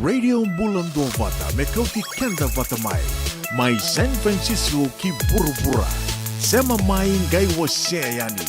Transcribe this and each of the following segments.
Radio Bulan 2 Vata Mekauti Kenda Vata Mai San Francisco ki Burubura Sema main gai waseayani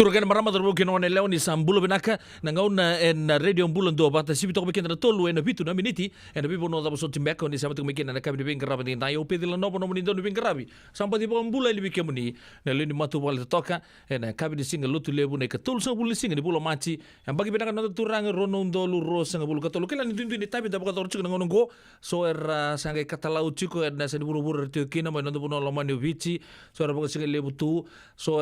Turukan marama terbu kino ane leo ni sambulo benaka nangauna en radio bulan do bata sibi to bikin tolu en bitu na miniti en bibo no da so timbeko ni sama tu bikin na kabi bin karabi ni tayo pedila no no ni do bin karabi sampai di bulan li bikin ni na le ni matu wal toka en kabi di singa lutu lebu ne katul so bulu singa di bulo machi en bagi benaka no turang rono ndolu rosa ngabulu katolu kala ni tundu ni tabi da baka torchu ngono go so sangai katalau chiko en sa di buru tu kina mo no buno lo mani vici so baka singa lebu tu so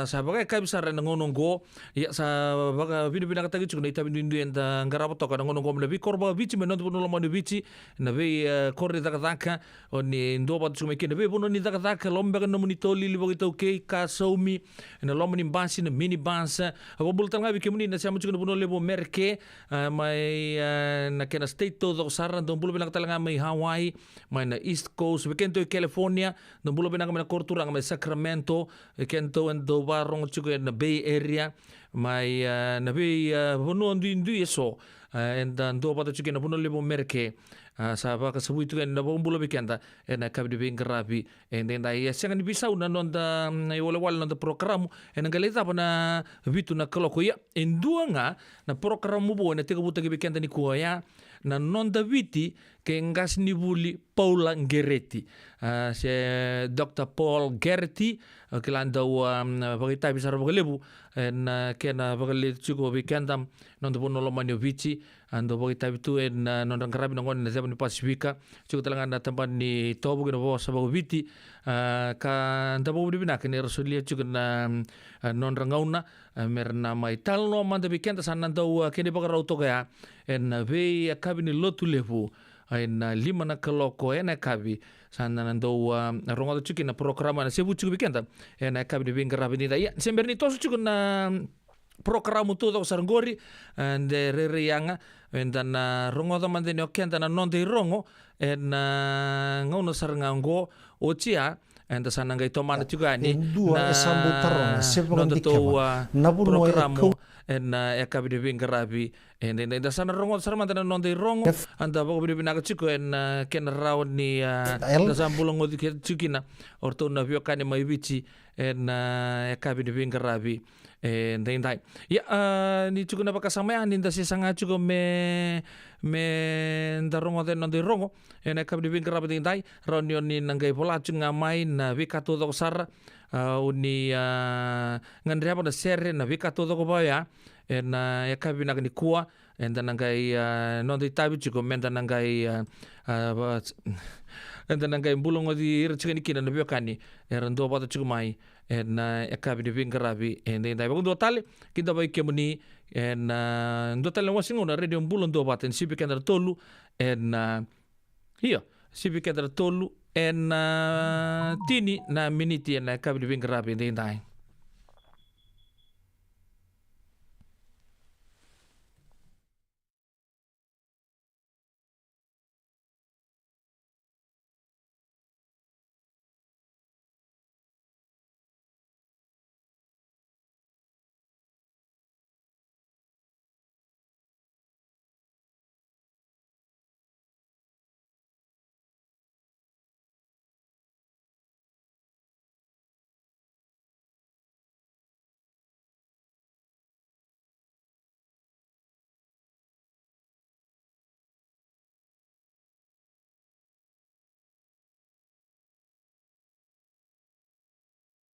sabaga kabi sar sara na ngono go ya sa baka bini kata gitu na itabi ndu enda ngarapo toka na ngono go na bi korba bici menondo puno lomani bici na be korre taka oni ndo pa tsume kene be puno ni taka lomba na monito lili bogito ke ka soumi na lomani basi na mini basa abo bultan ngabi kemuni na siamu tsume puno lebo merke mai na kena state todo sara ndo bulo bina talanga mai Hawaii mai na East Coast bekento California ndo bulo bina na korturang mai Sacramento kento ndo barong tsume na Bay Area mai na be puno ndu eso enda ndo pa tsume na puno lebo merke sa baka sabu itu na bombulo bikenda na kabi de ngarabi enda ya sangan bisa una nonda wala nonda program galeta pa na vitu na koloko ya enduanga na program mo na tega buta bikenda ni kuya na nonda viti ke ngas ni buli Paula Geretti se Dr. Paul Geretti kelanda bagita bisa bagalebu na kena bagale chuko bikenda nonda bono lo manyo vici ando bagita bitu nonda ngarabi ngon na ni Pasifika cukup telangan na tempat ni tobo gina bawa sababu biti ka ntabo budi bina kene rasulia cukup na non rangauna merna mai talno manda bikenta sana ntau kene bakar auto kaya en ve akabi ni lotu levu en lima na kaloko en akabi sana ntau rongo cukup na programa na sebu cukup bikenta en akabi ni bingarabi ni daya sember ni tosu cukup na program tu tau sarangori de rerianga dan rongo da mande no kenta na non de rongo en ngono sarangango ocia en da sana ngai tomana juga ni na sambu tarona non to program en akabi de bingarabi en da sana rongo sarmanda na non de rongo anda ba bi binaga chico en ken raun ni da sambulongo di chikina orto na biokane mai bici en akabi de bingarabi ndai ya ni chuko na pakasama ni nda sisanga chuko me ndarongo de non de rongo ena kabdi bin grab de ndai reunion ni nangai pola chunga mai na vikato do sar uni ngandria pa na serre na vikato do ko ya ena ya kabi na ni kuwa enda nangai non de tabi chuko menda nangai enda nangai bulongo di irchikani kina na biokani erando pa chuko mai en akabi de bingarabi en dai bagun do tale kita bai kemuni en do tale wasingo na radio bulon do baten sipi kendar tolu en hiyo sipi kendar tolu en tini na miniti en akabi de bingarabi dai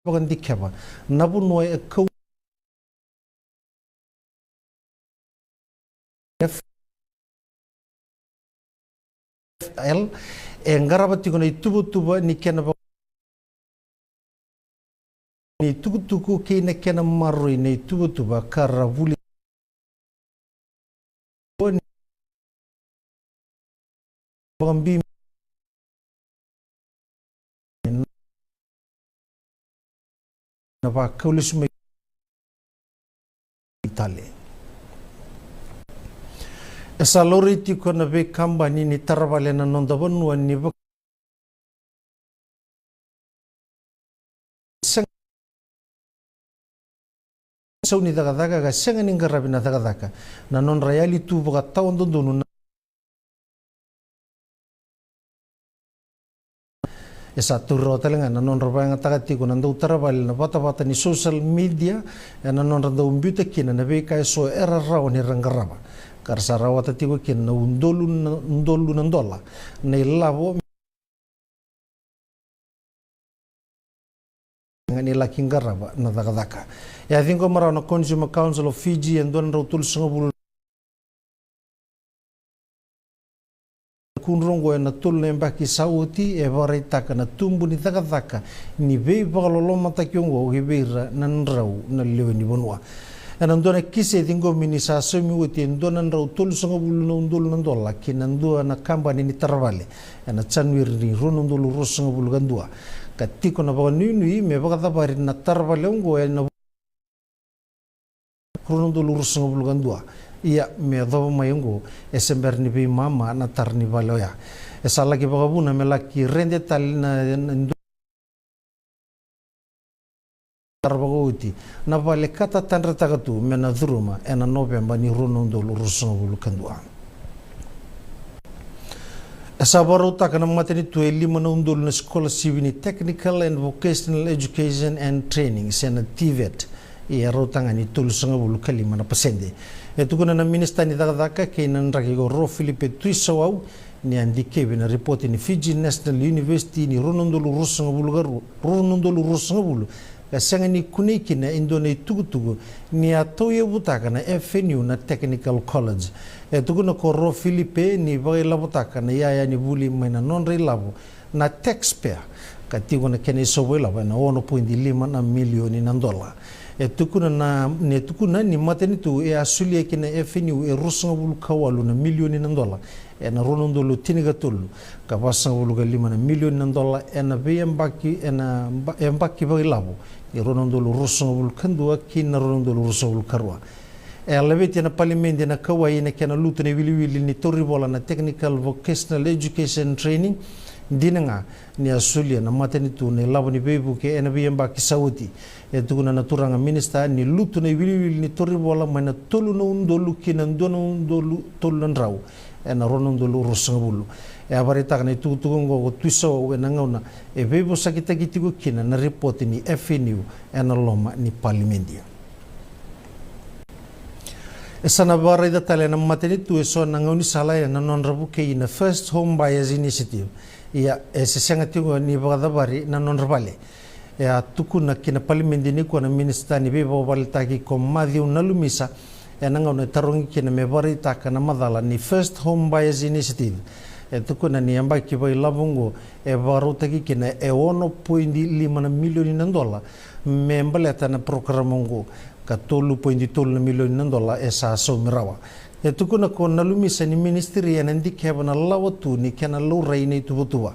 bagan dikheba nabu noy ko FL engarabati kono tubu ni kena ni tugu ke ne kena marui ni tubu karavuli bambi napa kaulis me itali esa loriti ko na be kambani ni tarvale na nonda bonu ni ba so ni daga ga senga ni ngarabina daga na non rayali tu ba tawon donu esa turro talenga na non roba nga tagati ko nando tarabal na bata ni social media na non rando umbute kina na be kai so era raw ni rangaraba kar sarawa tati ko kin na undolu nandola na ilabo ngani laking garaba na daga ya think ko mara na Consumer Council of Fiji and don rawtul sungabul kunrongo e na tolu na embaki sauti e waraitaka na tumbu ni thaka ni vei pakaloloma takiongo o gebeira na nrau na leo ni bonua. E na ndona kise thingo mini sa semi uti e ndona nrau tolu sanga bulu na undolu na ndola ki na ndua na kambani ni taravale e na chanwiri ni rono ndolu roso sanga bulu gandua. Ka tiko na baka nui me baka tapari na taravale ongo e na rono ndolu roso sanga bulu gandua. Ia me dhoba mayongo e sember ni bi mama na tar ni valoya e sala ki bagabuna me laki rende tal na tarbagouti na vale kata tanra tagatu me na dhuruma e na November ni ronondo rusunga bulu kandua e sabaro takana mateni tu elima na undol na skola sivini technical and vocational education and training sena TVET e rotanga ni tulusanga bulu kalima na pasende e tukuna na minista ni dagdaka ke nan rakigo ro Filipe Tuisawau ni andike na report ni Fiji National University ni ronondolu rusanga bulu garu ronondolu rusanga bulu ka sanga ni kuniki na indone tugutugu ni atoye butaka na FNU na Technical College e tukuna ko ro Filipe ni baila butaka na yaya ni buli mena non relavo na taxpayer ka tigona kene sobela na 1.5 na milioni na dola e tukuna na ne tukuna ni mateni tu e asulia kina FNU e rusanga bulu kawalu na milioni na dola e na ronondolu tiniga tulu ka pasanga bulu galima na milioni na dola e na bembaki e na embaki bailabo e ronondolu rusanga bulu kandua ki na ronondolu rusanga bulu karwa e alabeti na parliament na kawai na kena lutu ne wili ni toribola na technical vocational education training dinanga ni asulia na mateni tu ne labo ni bebu ke ena bembaki sauti e tukuna na turanga minista ni lutu na wili ni toribola mana tolu na undolu kina ndona undolu tolu na nrau e na ronondolu rusanga bulu e abarita kana tukutukungo ko tuiso e na ngauna e bebu sakita kitigo kina na report ni FNU e na loma ni parliamentia e sana bara ida tale na mateni tu e so na ngauni sala e na non rabu ke ina first home buyers initiative ia e se senga tingo ni bagadabari na non rabale e a tukuna kina parliamentia ni ko na minista ni bebo baltaki ko madhiu na lumisa e na ngauna tarongi kina me barita kana madala ni first home buyers initiative e tukuna ni amba ki bai labungo e barutaki kina e 1.5 milioni na dola me mbaleta na programongo ka 2.3 milioni na dola e sa so mirawa e tukuna ko na lumisa ni ministry ya ndike bana lawatu ni kana lurai ni tubutua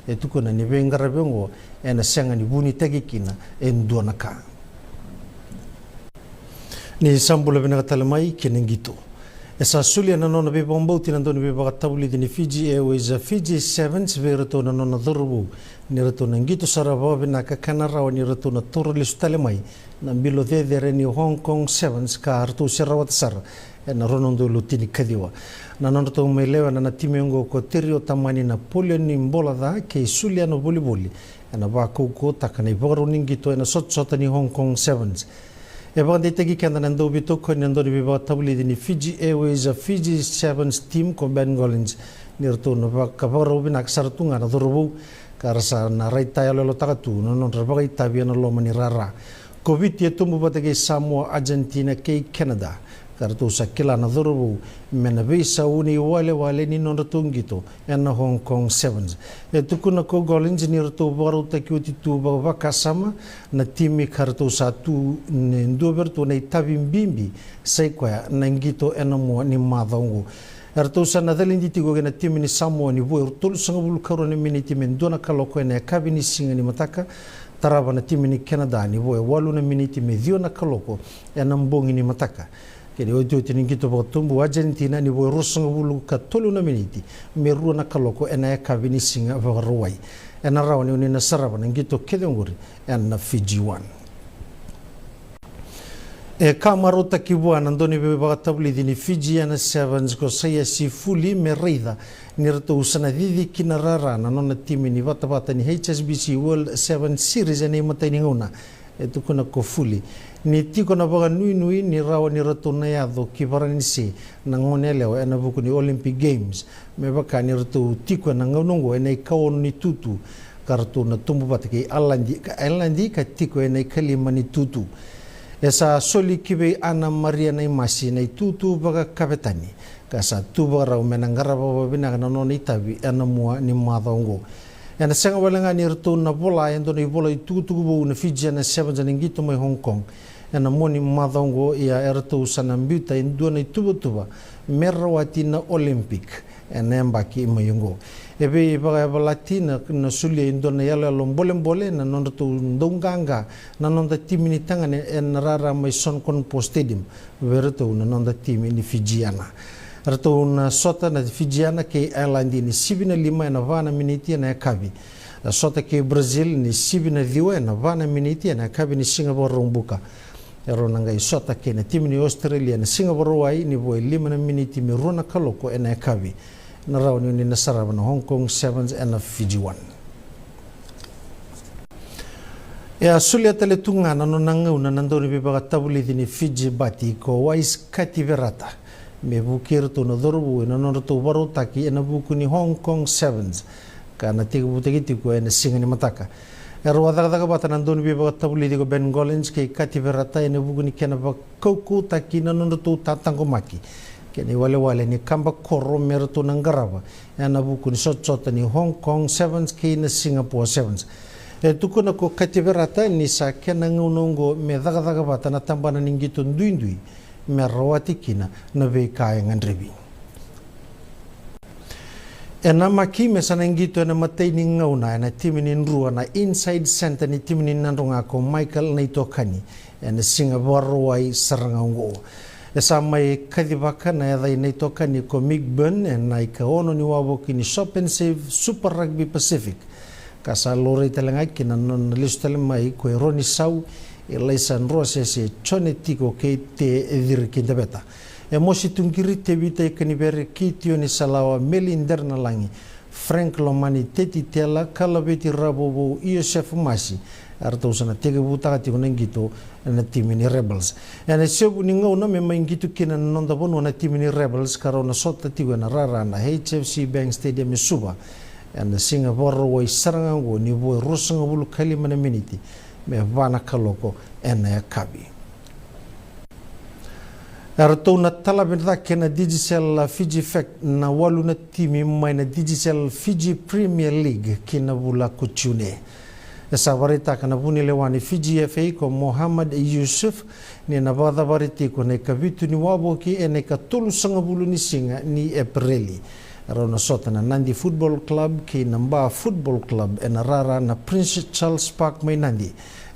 e tukuna ni bengara bengo e na senga ni buni tagikina e ndona ka ni sambula bena talamai kenengito esa sulia na nona be bombauti na ndoni be bagatawli ni Fiji Airways Fiji 7 verato na nona dhurbu ni rato na ngito saraba bena ka kanara ni rato na torlis talamai na bilo de ni Hong Kong 7 ka artu serawat sar na ronondo lutini kadiwa na nona to melewa na timengo ko terio tamani na polio ni mbola da ke sulia no boli na ba ko takana iboro ningito na sot ni Hong Kong 7 e bande tegi kanda nando bito ko nando ni ba tabuli ni Fiji Airways Fiji 7 team ko Ben Collins nirto no ba kabaro binak sartunga na dorbu karsa na raita ya lo takatu no non rabai tabia no lo mani rara covid ye tumbu batege Samoa Argentina ke Canada kartu sakila na dorbu mena visa uni wale ni non tungito en Hong Kong 7 e tukuna ko Collins nirto baru takiuti tu ba kasama na timi kartu satu ndo berto na tabimbimbi sai kwa na ngito enamo ni madongo arto sana dalindi tigo na timi ni Samoa ni bo tol sanga bul karo ni miniti men dona kaloko na kabini singa ni mataka taraba na timi ni Canada ni bo walu na miniti me dio na kaloko enambongi ni mataka kene oito tini ngito ba tumbu Argentina ni bo rusanga bul ka tolu na miniti me ruo na kaloko na kabini singa ba rowai ena rawni ni na saraba na ngito kedonguri na Fiji 1 e kamarota kibua nandoni be bagatabli dini Fiji ana 7 ko saya si fuli merida nirto usana didi kinarara na nona timi ni bata ni HSBC World 7 Series ani matani ngona e tukuna ko fuli ni tiko na baga nui ni rawa ni rato na yado kibarani si na ngone leo ena buku ni Olympic Games me baka ni rato tiko na ngonongo ena ikaon ni tutu kartu na tumbu batake alandi ka tiko ena kalima ni tutu Esa soli kibe Ana Maria na imasi na tutu baga kapetani. Kasa tu baga rau menangara baba bina na non itabi ana mua ni madongo. Ena senga walenga ni rto na bola endo ni bola tutu bo na Fiji na 7 ngito mai Hong Kong. Ena moni madongo ia erto sana mbuta indua na tuba merawati na Olympic. Ena mbaki mayungo. Ebe baga balatina na sulia indo na yala lombole na non rto ndonganga na non da timi ni tanga en rara mai Sonkonpo Stadium. Verto na non da timi ni Fijiana. Rato na sota na Fijiana ke airline ni 7:05 na vana miniti na kabi. Sota ke Brazil ni 7:02 na vana miniti na kabi ni Singapore rombuka. Ero nanga sota ke na timu ni Australia na Singapore wai ni boy 5 miniti mi rona kaloko na kabi. Na rauni ni nasara na Hong Kong Sevens and Fiji 1. Ya sulia tele tunga na nonanga una nandoni bibaga tabuli ni Fiji bati ko wais kativerata. Me bukir tu na dorbu na non tu baru taki na buku ni Hong Kong Sevens kana tiga butegi ko na singa ni mataka ero wadaga bata nandon bi ba tabuli digo Ben Collins ke kati verata na buku ni kena ba koku taki na non tu tatango maki keni wale ni kamba koro merto nangaraba na buku ni sot ni Hong Kong Sevens ke na Singapore Sevens tuko na ko kati verata ni sa kena ngunongo me daga bata na tambana ningito ndui merawati kina na vei kaya ngandribi. Ena maki mesana ngito ena matei ni ngauna ena timini nrua na inside center ni timini nandunga ko Michael Naitokani ena Singapore wai sarangaungo. Esa mai kadibaka na edai Naitokani ko Migburn ena ika ono ni waboki ni Shop and Save Super Rugby Pacific. Kasa lore telengai kina non listu telemai ko Roni Sau Elaisan Rose se chonetiko ke te edir kindabeta. Emosi tungkiri te vita ikanibere kitio ni salawa melinder na langi. Frank Lomani teti tela kalabeti rabobo Iosef Masi. Arto sana tega buta tiko nengito na timi ni Rebels. Ene sebu ni ngau na mema ingito kina nonda bono na timi ni Rebels karo na sota tiko na rara na HFC Bank Stadium Suba. Ene Singapore wai sarangango ni boy rosanga bulu kalima na miniti. Me vana kaloko ena kabi. Erto na talabenda kena Digicel Fiji Fact na walu na timi mai na Digicel Fiji Premier League kina bula kuchune. Esa varita kana buni lewani Fiji FA ko Muhammad Yusuf ni na bada variti ko ne kabitu ni waboki ene ka tolu sanga bulu ni singa ni Aprili. Rona sota na Nandi Football Club ki namba Football Club ena rara na Prince Charles Park mai Nandi.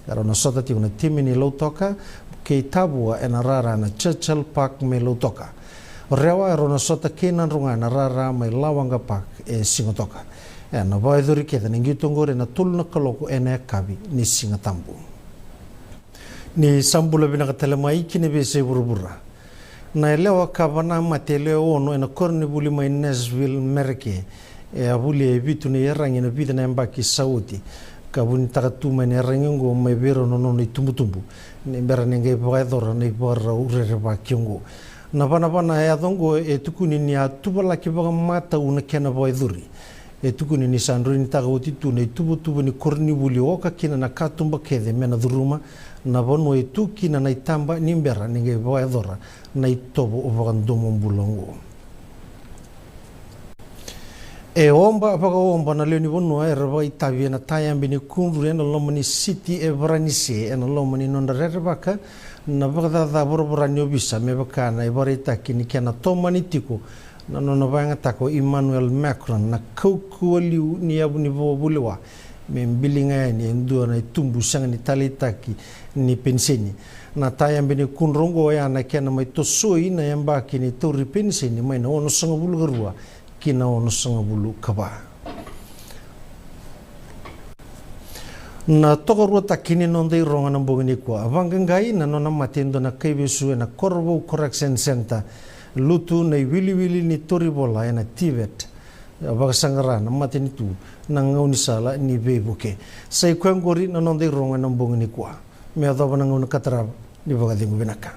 Rona sota ti una timi ni Lautoka ki tabua ena rara na Churchill Park mai Lautoka. Rewa rona sota ki nanrunga na rara mai Lawanga Park e Singotoka. Ena vaiduri keda ningi tongore na tulu na kaloko ena kabi ni Singatambu. Ni sambula binaka telemai kini bese burubura. Na elewa kabana mateleo ono ena korni buli mai Nashville Merke e abuli e bitu ni erangi na bida na mbaki Saudi kabuni takatuma ni erangi ngo mai bero no ni tumbutumbu ni bera nenge baidora ni bara urere ba kyongo na bana ya dongo e tukuni ni atubala kibaga mata una kena baiduri e tukuni ni sandro ni takauti tu ni tubutubu ni korni buli oka kina na katumba kede mena duruma na bono e tukina na itamba ni bera nenge baidora na itobo uvagandomo mbulongo. E omba apaga omba na leo ni bono e raba itabi na tayambi ni kunru ena lomani city e branise ena lomani nonda rebaka na bagda borborani obisa me baka na ibarita kini kana tomani tiko na nona banga tako Emmanuel Macron na kaukuali ni abu ni bobulewa me mbilinga ni ndu na tumbu sanga ni talitaki ni penseni na tayambi ni kunrongo ya na kena mai tosoi na yamba kini tori penseni mai na ono sanga bulu garua kina ono sanga bulu kaba na tokorua takini nondai ronga na mbogini kwa avangangai na nona matendo na kaibesu na Corvo Correction Center lutu na wili ni tori bola na Tibet abagasangara na mateni tu na ngauni sala ni bebuke sai kwangori na nondai ronga na mbogini kwa me adoba na ngauni katara ni bagadingu binaka.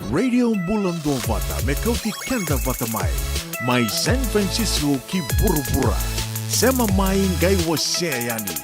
Radio Bulan Dua Vata me kau ti kenda vata mai San Francisco ki buru-bura sema mai ngai wose yani.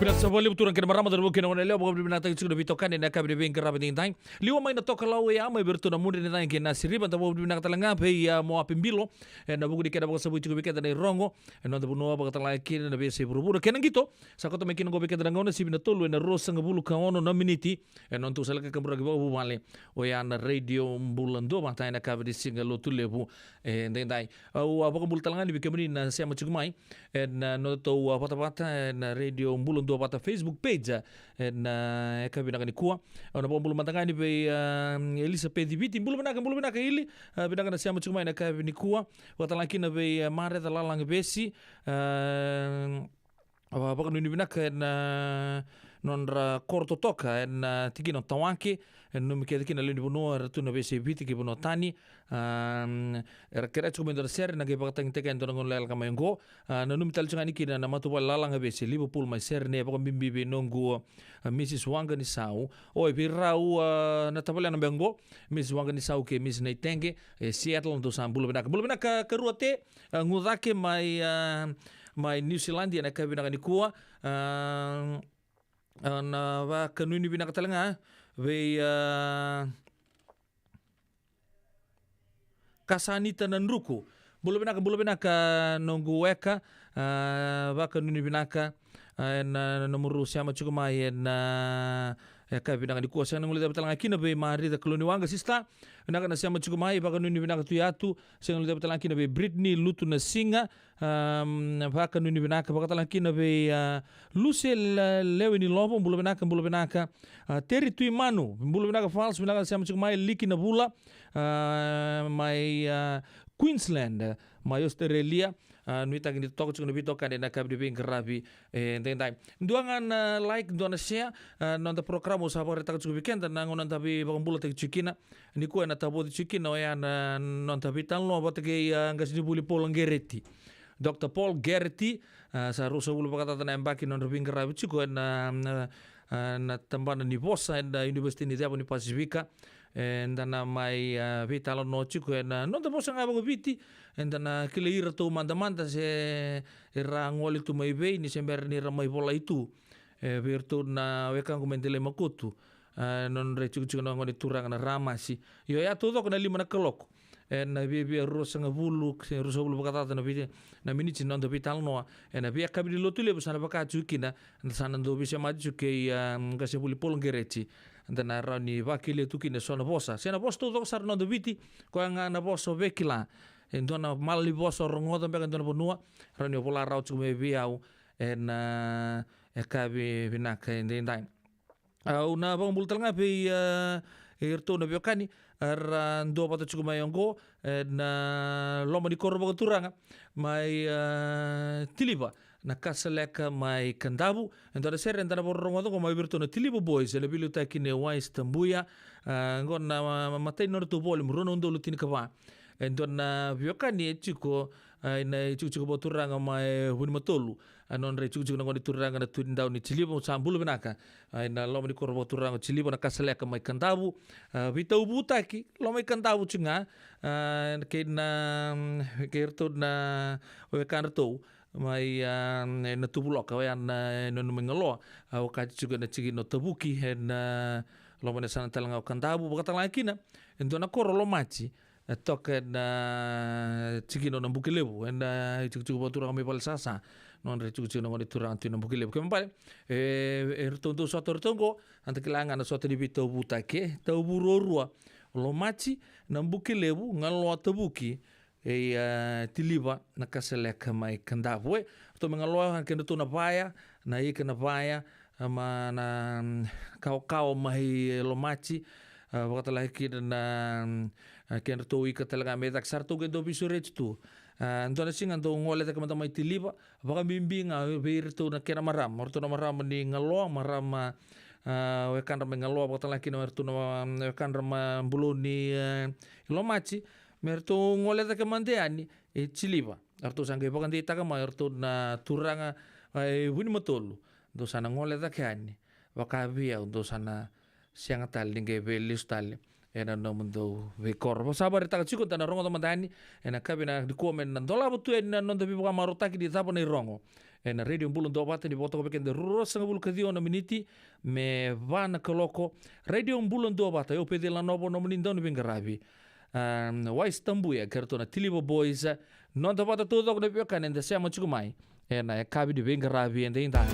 Pinasabali uturan kena marama dari bukan orang lelaki bukan binatang itu sudah bitokan dan nak beri bengkel rapat intai. Liwa main toka lau ya mai bertuna muda intai kena siriban tahu binatang telengah pe ya mau apin bilo. Na buku dikena bukan sebuah cukup bikin dari rongo. Na tahu bunuh apa kata lagi na biasa buru-buru. Kena gitu. Sakot makin ngo bikin dari ngona si binatulu na rosa ngebulu kaono na miniti. Na tu salah kekembra gibawa bu male. O ya na radio bulan dua mata na kabedi singa lo tu lebu. Intai. O apa kembul telengah di bikin na siapa cukup mai. Na no tahu apa na radio bulan dua pata Facebook page na eka binaka ni kuwa na bulu matanga ni pe Elisa pe diviti bulu binaka ili binaka na siamo chuma na eka ni kuwa wata laki na pe mare ta lalang besi apa kan ni binaka na nonra korto toka na tiki no tawake no mi keda kina lendi bono ratu na besi biti ki bono tani era kera chuma ndor ser na ke pakatang teka ndor ngon lel kama ngo na numi tal chunga niki na matu wal lalang besi Liverpool mai ser ne pa bimbi be nongo Mrs Wanga ni sau oi pirau na tapala na bengo Mrs Wanga ni sau ke Miss Naitenge Seattle ndo sambulu benaka keruate ngudake mai New Zealand na ka binaka ni kuwa na va kanuni binaka talanga ve kasanita nanruku. Bulu binaka nunggu weka baka nuni binaka na nomuru siama chukumai na ka binaka di kuasa nang ulita batalang akina be mari da koloni wanga sista binaka na siama chukumai baka nuni binaka tuyatu sing ulita batalang akina be Britney lutu na singa baka nuni binaka baka talang akina be Luce leweni lopo bulu binaka Terry Tuimanu bulu binaka fals binaka siama chukumai liki na bula mai Queensland, mai Australia, nuita gini toko cukup lebih tokan dan nakab dibing kerabi entai. Duangan like, duangan share, nonton program usaha reta cukup weekend dan nangon tapi bakal bulat ke cikina. Ni ku na tabo di cikina ya nonton tapi tanlo abot ke ngas di buli Paul Gerety. Dr. Paul Gerety seharusnya bulu bakal tatan embaki non dibing kerabi cukup na tambahan di Bosa da University ni Japani Pasifika. En dan mai vitalo no chico en non te posso ngabang viti en dan kile ira to manda se rangoli tu mai be ni sember ni ramai bola itu virtu na weka komentele makutu non re chico no ngoni turang na ramasi yo ya todo kana lima na kelok en bi rosa ngabulu se rosa bulu bakata na viti na miniti non do vital no en bi akabi lotu le busana baka chukina sana do bisa maju ke ngase buli Paul Gerety dan rani wakili tukine sona bosa sena bos tu sar no debiti ko nga na boso vekila endona mali boso rongodo be endona bonua rani pola rau chume biau en kabe binaka endai au na bang bultal ngabe irto na biokani ar ndo pata chukuma yongo na loma di korbo turanga mai tiliba na kasaleka mai kandabu então ser entara por rongodo como virtu na tilibo boys ele bilu ta kine wais tambuya ngon na matay norto bol murono ndo lutin kaba então na biokani chiko na chuchu boturanga mai huni matolu anon re chuchu na ngoni turanga na tudin daw ni tilibo sambulu benaka na loma di korbo turanga tilibo na kasaleka mai kandabu vitau butaki loma kandabu chinga ke na kerto na wekanto mai na tubulok ka yan no mengelo au ka juga na cigi no tabuki na lo mana sana talanga kandabu bakata lakina endo na koro lo machi toke na cigi no bukelebu na cigi botura me bal sasa non re cigi no ngoni turang tu no bukelebu kembali ertonto soto ertongo ante kilanga na soto di bito butake tabu rorua lo machi na bukelebu ngalo tabuki tiliba na kaseleka mai kandavu to mengaloa kena tu na paya na ika na paya na kau mai lomachi wakata lagi na kena tu ika talaga medak sartu ke do bisurech tu antona singa to ngole ta kamata mai tiliba baka bimbinga bir tu na kena maram orto na maram ni ngaloa maram wekan ram ngaloa wakata lagi na tu na wekan ram buluni lomachi merto ngole ta kemandeani chiliba arto sangge pakan di taka ma arto na turanga wini matolu do sana ngole ta kani wakabia do sana siang tal dinge belis tal ena no mundo ve korbo sabar ta chiko ta rongo to mandani ena kabina di komen nan dola butu ena non debi buka marotaki di tapo nei rongo ena radio bulun do bata di boto ko bekende rosa ngabul kadio na miniti me vana koloko radio bulun do bata yo pede la nobo no menindo no bingarabi wais tambuya kerto na tilibo boys non to pata todo ko de piokan ende siamo chukumai ena kabi di bingarabi ende inda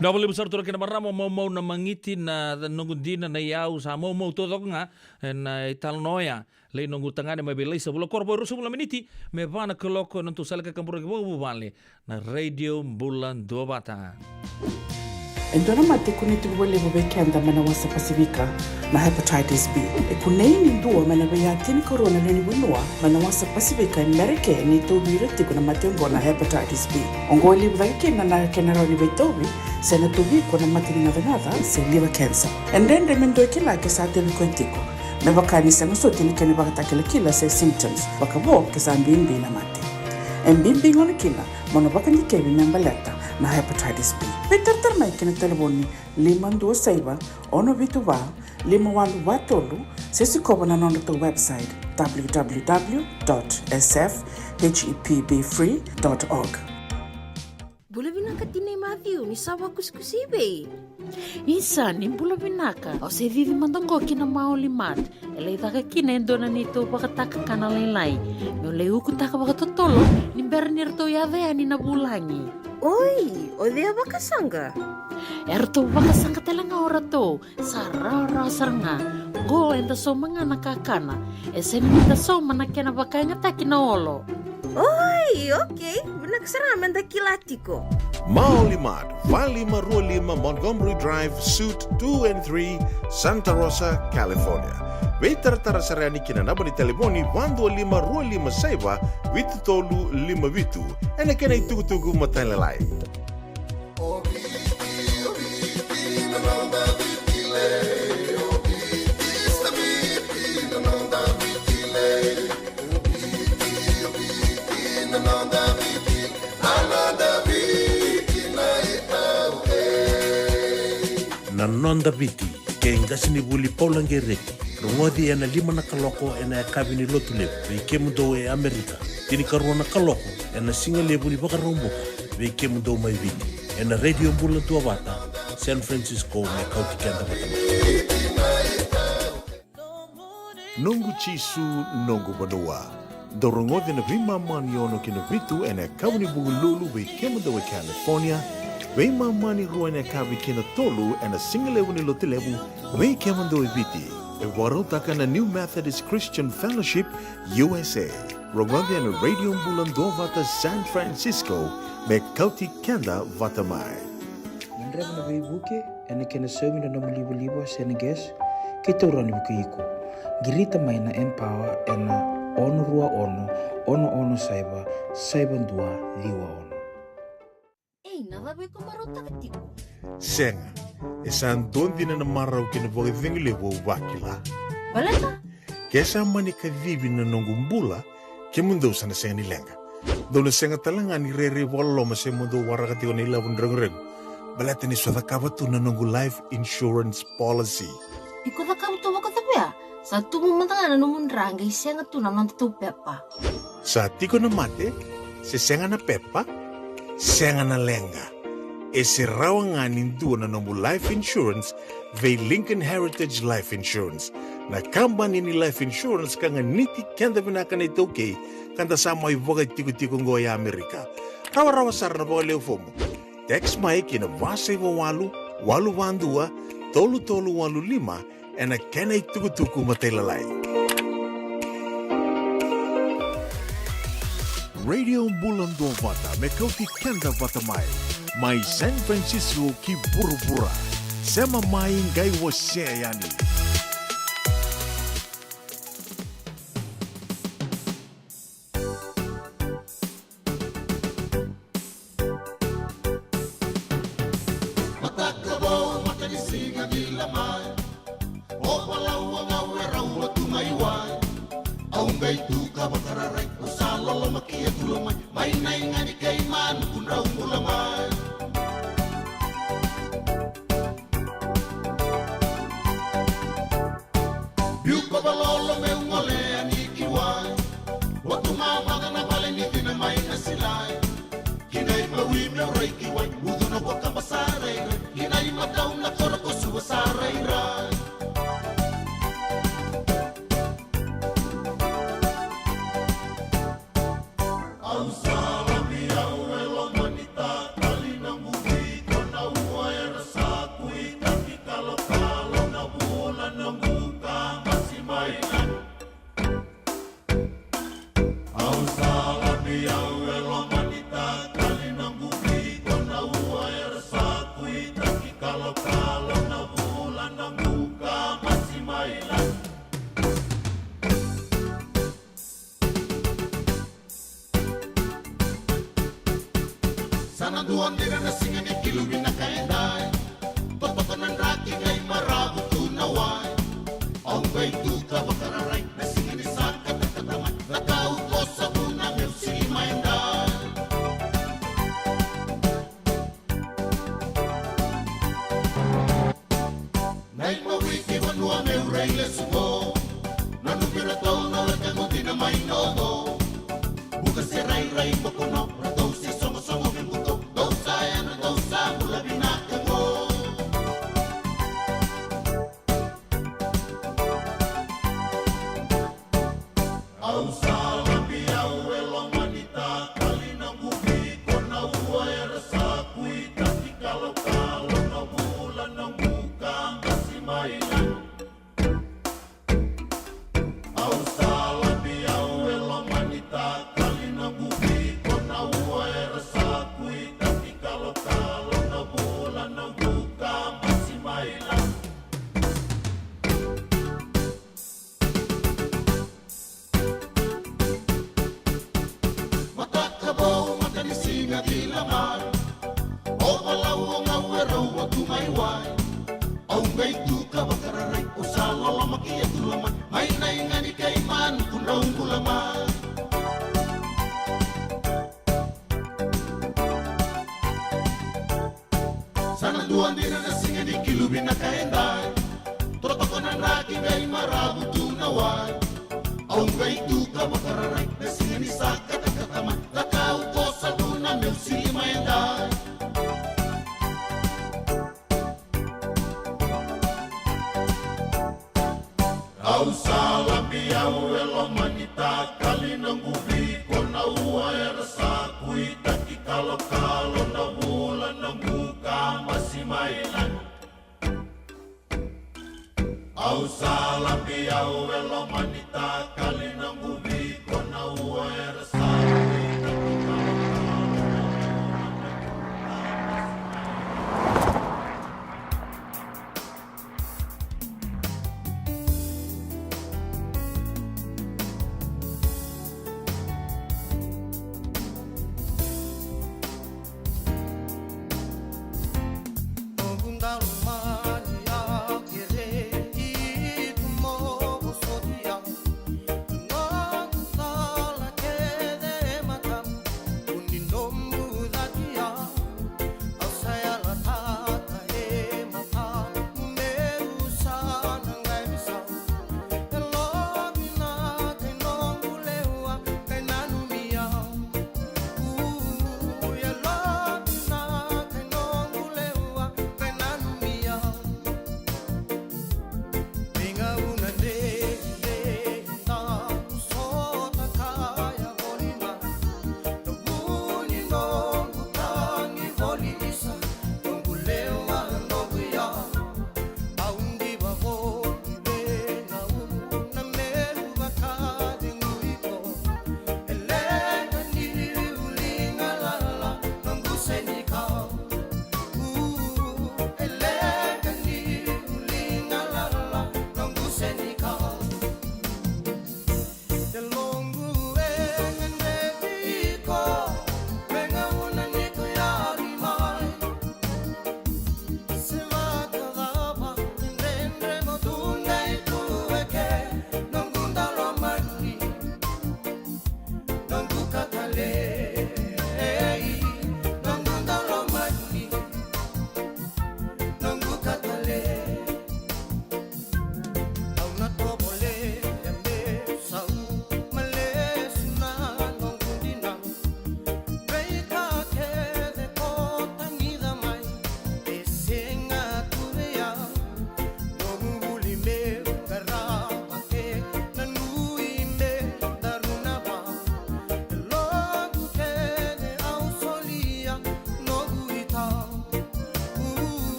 Double besar turun kena marama mau na mangiti na nungundina na iau sa mau todo nga na ital noya le nungu tangane mai belai sa bula korbo rusu bula miniti me vana koloko nantu salka kampura kibu vale na radio bulan dua bata. Endona mate kuniti wale bubekenda mana wasa Pasifika na hepatitis B. Kunei ndua mana bayatini corona nini winua mana wasa Pasifika Amerike ni tobi reti kuna matengo na hepatitis B. Ongoli bubekenda na kenara ni betobi sena tobi kuna matini na venada se liver cancer. Endende mendo kila kesa temi kontiko. Na bakani sa nusoti ni kene bakata kila se symptoms. Bakabo kesa mbimbi na mate. Mbimbi ngoni kila mono bakani kebi nyambaleta na hepatitis B. Peter mai kena telefoni 526 ono vitu va 51 sisi koba na nondo to website www.sfhepbfree.org. Bula binaka tinay Matthew ni sawa kuskusibe. Isa ni bula binaka o se vivi mandongo kina maulimat ele taka kina endona nito bakataka kana lailai no leu kutaka bakatotolo ni bernir to yave ani na bulangi. Oi, o dia bakasanga. Erto bakasanga telanga orato sarara saranga go enda so mga nakakana ese ni ta so manakena bakanya takina olo. Oi, okay. Benaksaraman da kilatiko. Maulimat, Valley 5 Montgomery Drive, Suite 2 and 3, Santa Rosa, California. Veter tarasarani kina naba ni telefoni 125 vitu tolu 5 vitu. Ene kena itugu matalalai. Nanonda biti, ke ngasini buli paulange reki. Rungodi ena 5 na kaloko ena kabini lotu lebu. Veike mundo e Amerika. Tini karuana na kaloko ena singa lebu ni baka romboka. Veike mundo mai viti. Ena radio bulan tua bata, San Francisco me kauti kanda batama. Nungu chisu nungu banua. Dorongodi na vima mani ono kina vitu ena kabini bugu lulu veike mundo e California. Veima mani ruane kavi kina tolu ena singa lebu ni lotu lebu. Veike mundo e viti. E warotaka na New Methodist Christian Fellowship, USA. Rongodi na radio bulan tua bata San Francisco me kauti kanda vatamai. Mandreva na veibuke ena kena semi na libo Senegas kita urani bukiiko. Girita mai na empower ena ono rua ono saiba ndua liwa ono. Ei, nada be kumarota katiko. Senga, esan dondi na marau kina voga vingile vo vakila. Baleta? Kesa mani ka vivi na nongumbula ke mundo sana senga ni lenga. Dona senga talanga ni rere walo ma se mundo warakati o nila vundrang. Baleta ni swada kabatu na nongu life insurance policy. Iko da kamu to waka tapia. Sa tumu matanga na numundrang ay senga tu na nantu pepa. Sa tiko na mate, se senga na pepa, senga na lenga. E se rawa nindu na nongu life insurance ve Lincoln Heritage Life Insurance. Na company ni life insurance kanga niti kenda vinaka na itoke kanda sama ivoga tiko ngoya Amerika. Rawa sarna boga leo fomo. Text mai kina vasa iwa walu vandua, tolu 15 ena kena ituku matelalai. Radio Bulan Dua Vata me kauti kenda vata mai San Francisco ki burubura. Sema mai ngai wase yani.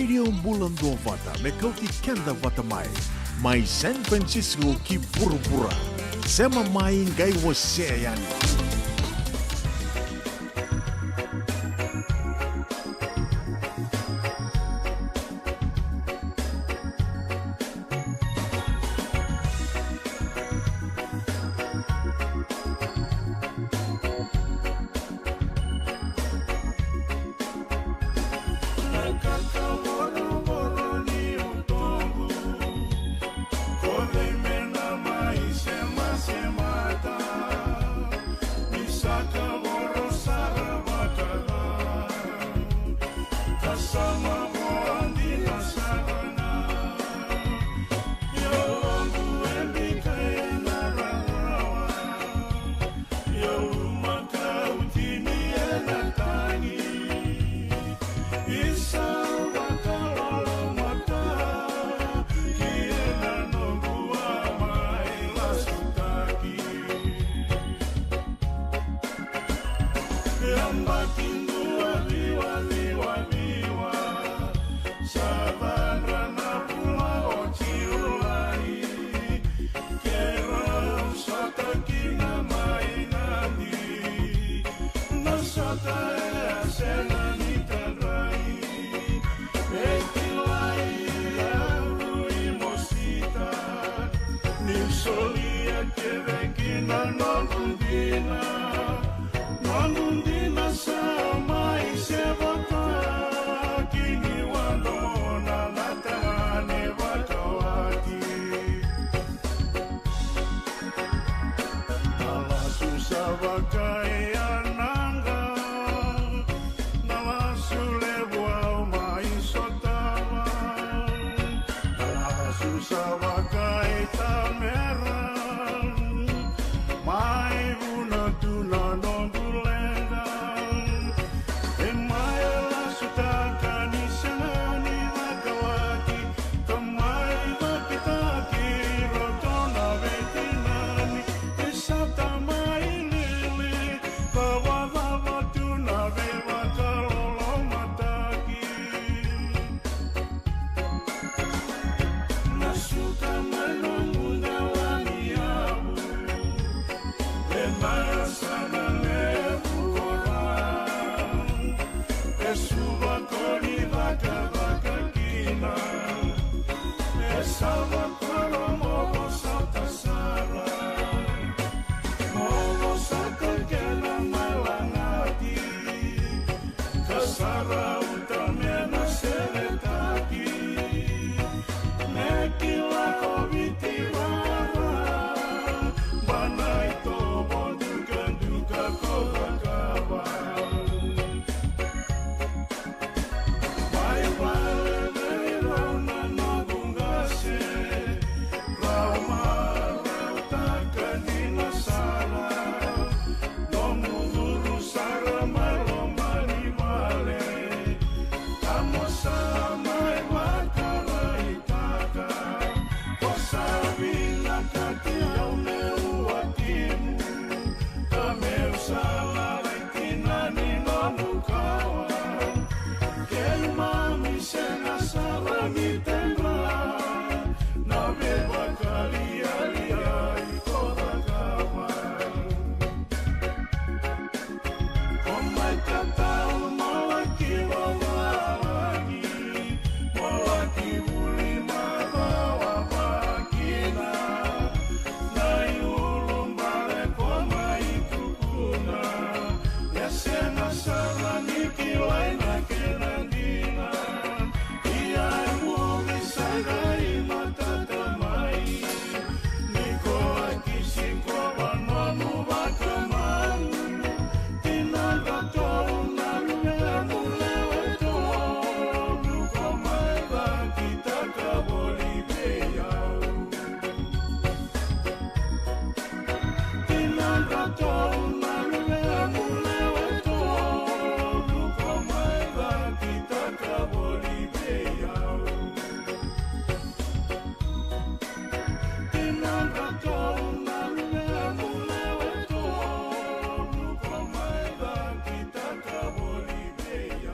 Radio Bulan Dua Vata, Mekauti Kenda Vata Mai San Francisco ki pura-pura. Sema mai ngai wose yani.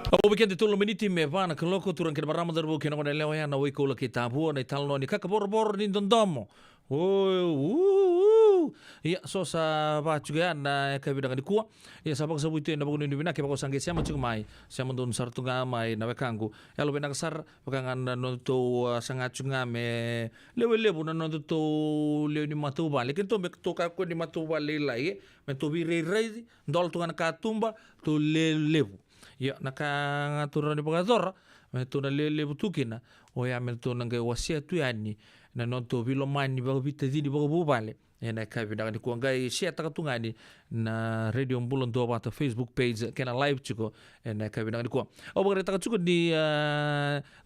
O weekend tolo miniti me vana kaloko turan kina marama darbo kina kona leo ya na wiko la kitabu na italno ni kaka bor ni dondomo. Iya so sa ba juga na kabida kan kuwa. Iya sa bang sabuito na bagun ni bina ke bako sangge siamo juga mai. Siamo don sartu mai na wekangu. Elo bena kasar bakangan no to sangat juga me lewe na no to lewe ni matu bali. Kento me to ka ko ni matu bali lai me to bi rei ndol tu kan katumba to lewe. Ya nakangaturan ni pagator meto na lele butukina o ya meto na ngai wasia tu yani na nonto vilomani ba vita didi ba bubale ena ka vida ni kuangai sia takatungani na radio mbulon do ba Facebook page kena live chiko ena ka vida ni ko o ba reta chuko di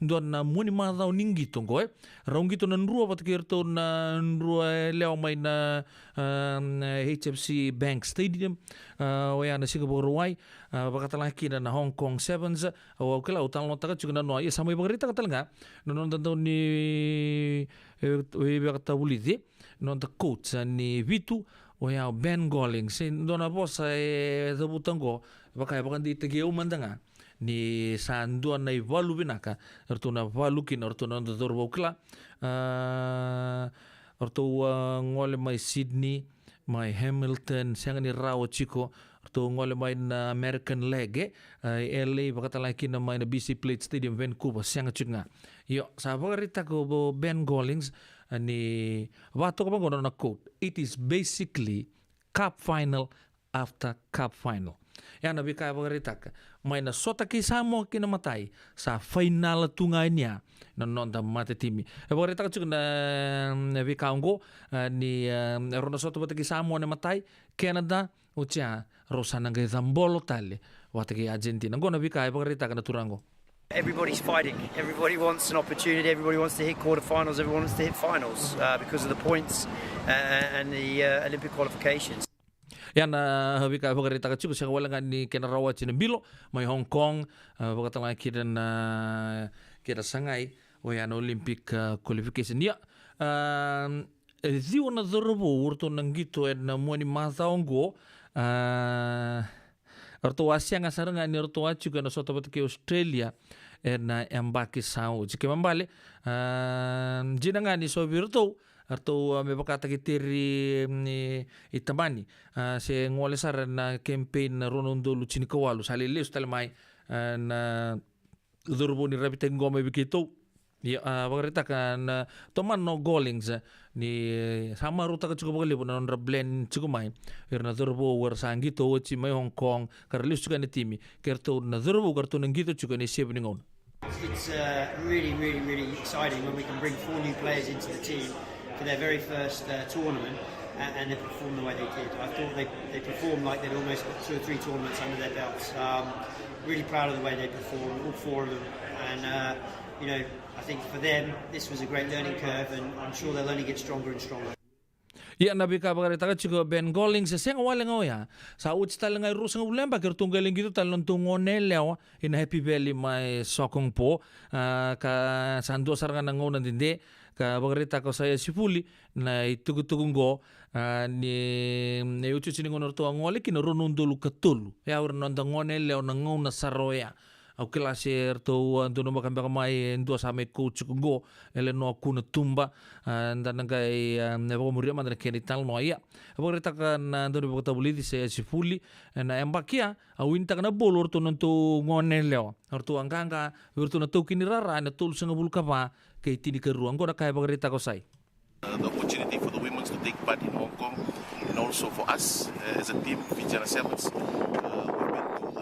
don na muni ma da ningi tongo raungito na nrua ba kerto na nrua leo mai na HFC Bank Stadium o ya na Singapore Ruai bakatala na Hong Kong Sevens o kala utal no taka chuko na no ya samai ba reta katalanga no no ni bakata bulidi non the coach ni Vitu o ya Ben Golling sin dona bosa zabutango baka bakan di tege umandanga ni sandu na ivalu binaka ertuna valukin ertuna the dorbokla ertu ngole mai Sydney mai Hamilton sangani rawo chiko ertu ngole mai na American leg LA bakata laki na mai na BC Plate Stadium Vancouver sanga chunga yo sabarita ko Ben Gollings ni wato ko na quote, it is basically cup final after cup final. Yan nabi kaya bagaritak may nasota ki samo kinamatay sa final tungay niya na nonda matetimi. Bagaritak chuk na nabi kaunggo ni ero nasota bataki samo na matay Canada ucia rosana ngai zambolo tale wataki Argentina. Ngo nabi kaya bagaritak na turango. Everybody's fighting. Everybody wants an opportunity. Everybody wants to hit quarterfinals. Everyone wants to hit finals because of the points and the Olympic qualifications. Yan habi ka bagarita ka chuko sa walangan ni kenarawa chinabilo may Hong Kong bagatala kiran kira sangay o yan Olympic qualification ya ziwa na dorobo urto nanggito na muani mazaongo Arto Asia nga saranga ni Arto Asia na sota batake Australia na embaki sao jike mambale jina nga ni so virto Arto me bakata kitiri ni itamani se ngole sar na campaign na Ronondo Lucini Kawalu salile ustalmai na durbo ni rabita ngome bikito ya bagarita kan toman no Gollings ni sama ruta ka cukup bali na non blend cukup main erna durbo war sangito chi mai Hong Kong karlis juga ni timi kerto na durbo karto nangito juga ni save ningon. It's really exciting when we can bring 4 new players into the team for their very first tournament and they perform the way they did. I thought they performed like they'd almost got 2 or 3 tournaments under their belts. Really proud of the way they performed, all 4 of them, and you know, I think for them this was a great learning curve, and I'm sure they'll only get stronger and stronger. Ya nabi ka bagarita ka chiko Ben Gollings sa wala ngoya sa uts talangay rusang ulemba kertunggaling gitu talon tungoneleo in Happy Valley may sokong po ka sando sarangan nangonan dinde ka bagarita ko saya sipuli na itugutugung go ni ucu siningon orto angole kinarunundulu katulu ya urnon dangoneleo nangona saroya au klaser to andono makamba kamai ndo same coach go ele no kuna tumba ndana ngai ne bo muria mandana kenital no ya bo reta kan ndo bo tabuli se sifuli na embakia au inta kana bolor to nonto ngone leo orto anganga urto na to kinirara na tul sanga bulka pa kay tini ka ruang ko na kay bo reta ko sai. The opportunity for the women to take part in Hong Kong and also for us as a team Vijayana Sevens.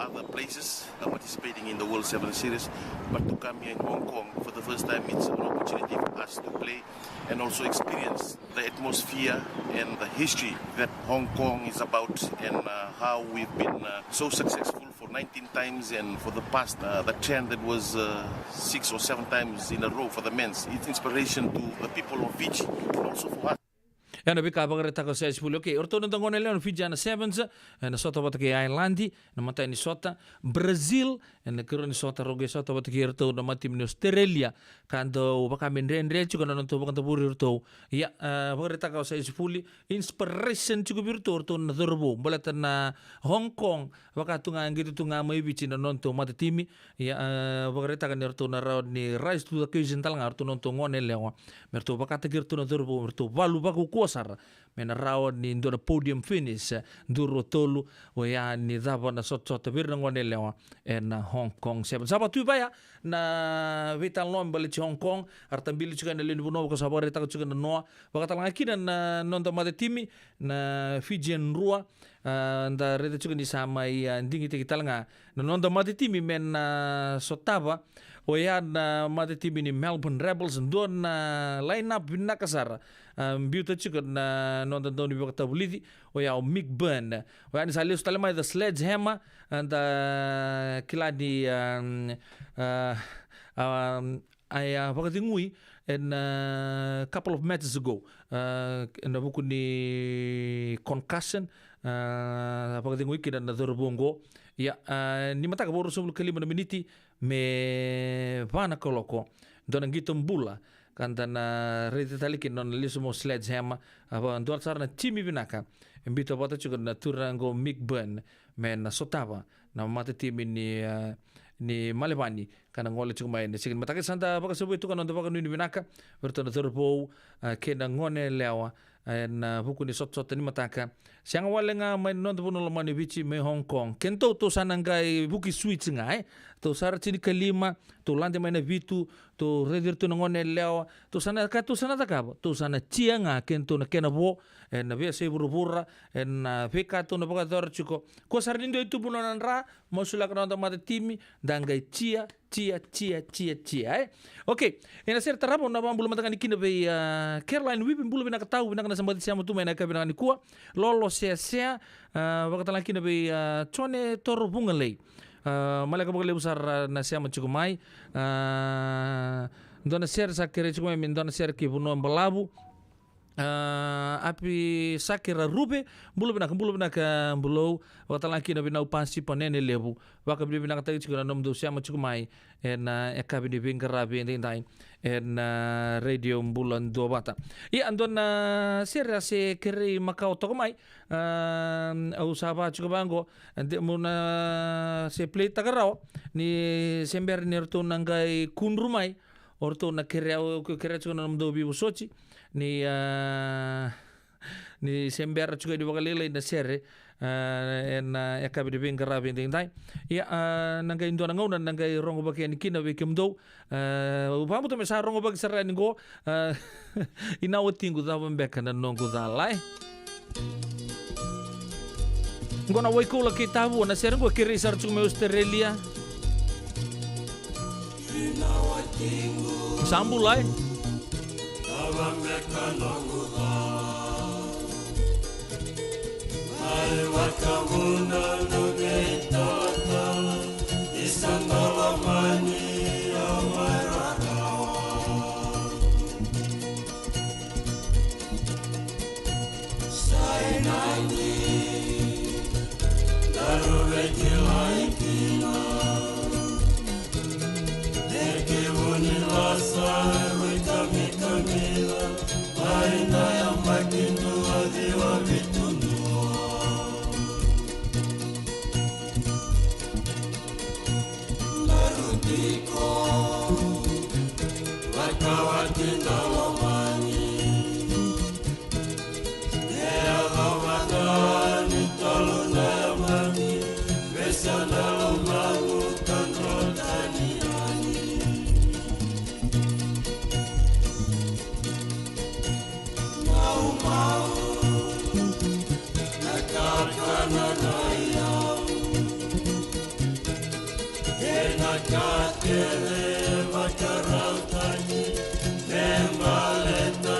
Other places participating in the World 7 Series, but to come here in Hong Kong for the first time, it's an opportunity for us to play and also experience the atmosphere and the history that Hong Kong is about and how we've been so successful for 19 times and for the past, the trend that was 6 or 7 times in a row for the men's. It's inspiration to the people of Fiji and also for us. Yan nabi ka bagarita ko sa Espulyo. Okay, orto na tangon nila ng Vijayana Sevens na sota bataki Islandi namatay ni sota Brazil na karon ni sota roge sota bataki orto na matim ni Australia kanto bakamendendre juga nonto bakanta burirto ya bakarita ka sa isfuli inspiration juga birto to na dorbo balata na Hong Kong bakatunga gitu tunga mai bici na nonto mata timi ya bakarita ka nerto na raw ni Rise to the Occasion tal ngarto nonto ngone lewa merto bakata girto na dorbo merto valu baku kuasar mena raw ni ndona podium finish duro tolu ya ni dava na sot birna ngone lewa en Hong Kong 7 sabatu baya na vital nom bali Hong Kong artambili juga na lenu no ko sabare ta juga na no bakatalanga kina na nonto mate timi na Fijian rua nda rede juga ni sama ndingi tikitalanga na nonto mate timi men sotava o ya na mate timi ni Melbourne Rebels don line up binakasar biuta juga na nonto doni bakata bulidi o ya o Mick Byrne o ya ni salius talema the Sledgehammer and kiladi I pakatingui and couple of matches ago na buku ni concussion pakatingui kina na dorobongo ya ni mataka boru sebelum kelima na miniti me vana koloko donang gitu mbula kanta na rete talikin non lismo Sledgehammer dual sarna Jimmy Binaka mbito bota juga na turango Mick Byrne men sotava na mata tim ni Malebani kana ngole chung mai sigin matake santa baka sebu itu kana baka ni Binaka bertona terbo kena ngone lewa na buku ni sot ni mataka siang walenga mai non tu puno mani bici me Hong Kong kento to sanangai buki switch ngai to sar chini kalima to lande mai na vitu to redir tu ngone lewa to sana ka to sana takabo to sana chianga kento na kena bo na via se burubura na veka to na baka dor chuko ko sar nindo itu puno nanra mosula kana mata timi dangai chia okay ina ser tarabo na bambulu mataka nikina be Caroline Wipin bulu bina katahu bina kana sambati siamu tu maina kabina ni kuwa lolo sia wakatala kina be chone toro bungalei malaka bugale besar na siamu cukumai dona ser sakere cukumai min dona ser ki buno mbalabu api sakira rube bulu bina ka bulo wakatala kina bina upansi panene lebu waka bina kata cikuna nom do siamu cukumai en ekabini bingarabi endai en radio bulan dua bata i andon sera se kere makau tokomai usaba cukubango ande muna se play tagarao ni sember nerto nangai kunrumai orto na kere cikuna nom do bibu sochi ni sember juga di bakalele na sere en ekabi de bingarabi endai ya nangai indona ngau nangai rongo bakian kina we kemdo upamu to mesa rongo bak serani go ina wotingu da bembeka na nongo dalai ngona wai ko la kitabu na serengo kiri sar chume Australia sambulai bembeka nongo ai wakamuna no getata isandala mani amarakawa sainani daruveki laikina deke unilasa wikamikamila aina ya makindu adiwa vitunu Wakawatinda lomani Ea lawadani toluna yamani Besana lomangu kanrotani ani Mau Nakakana nayau Nakakele makarautani Nemaleta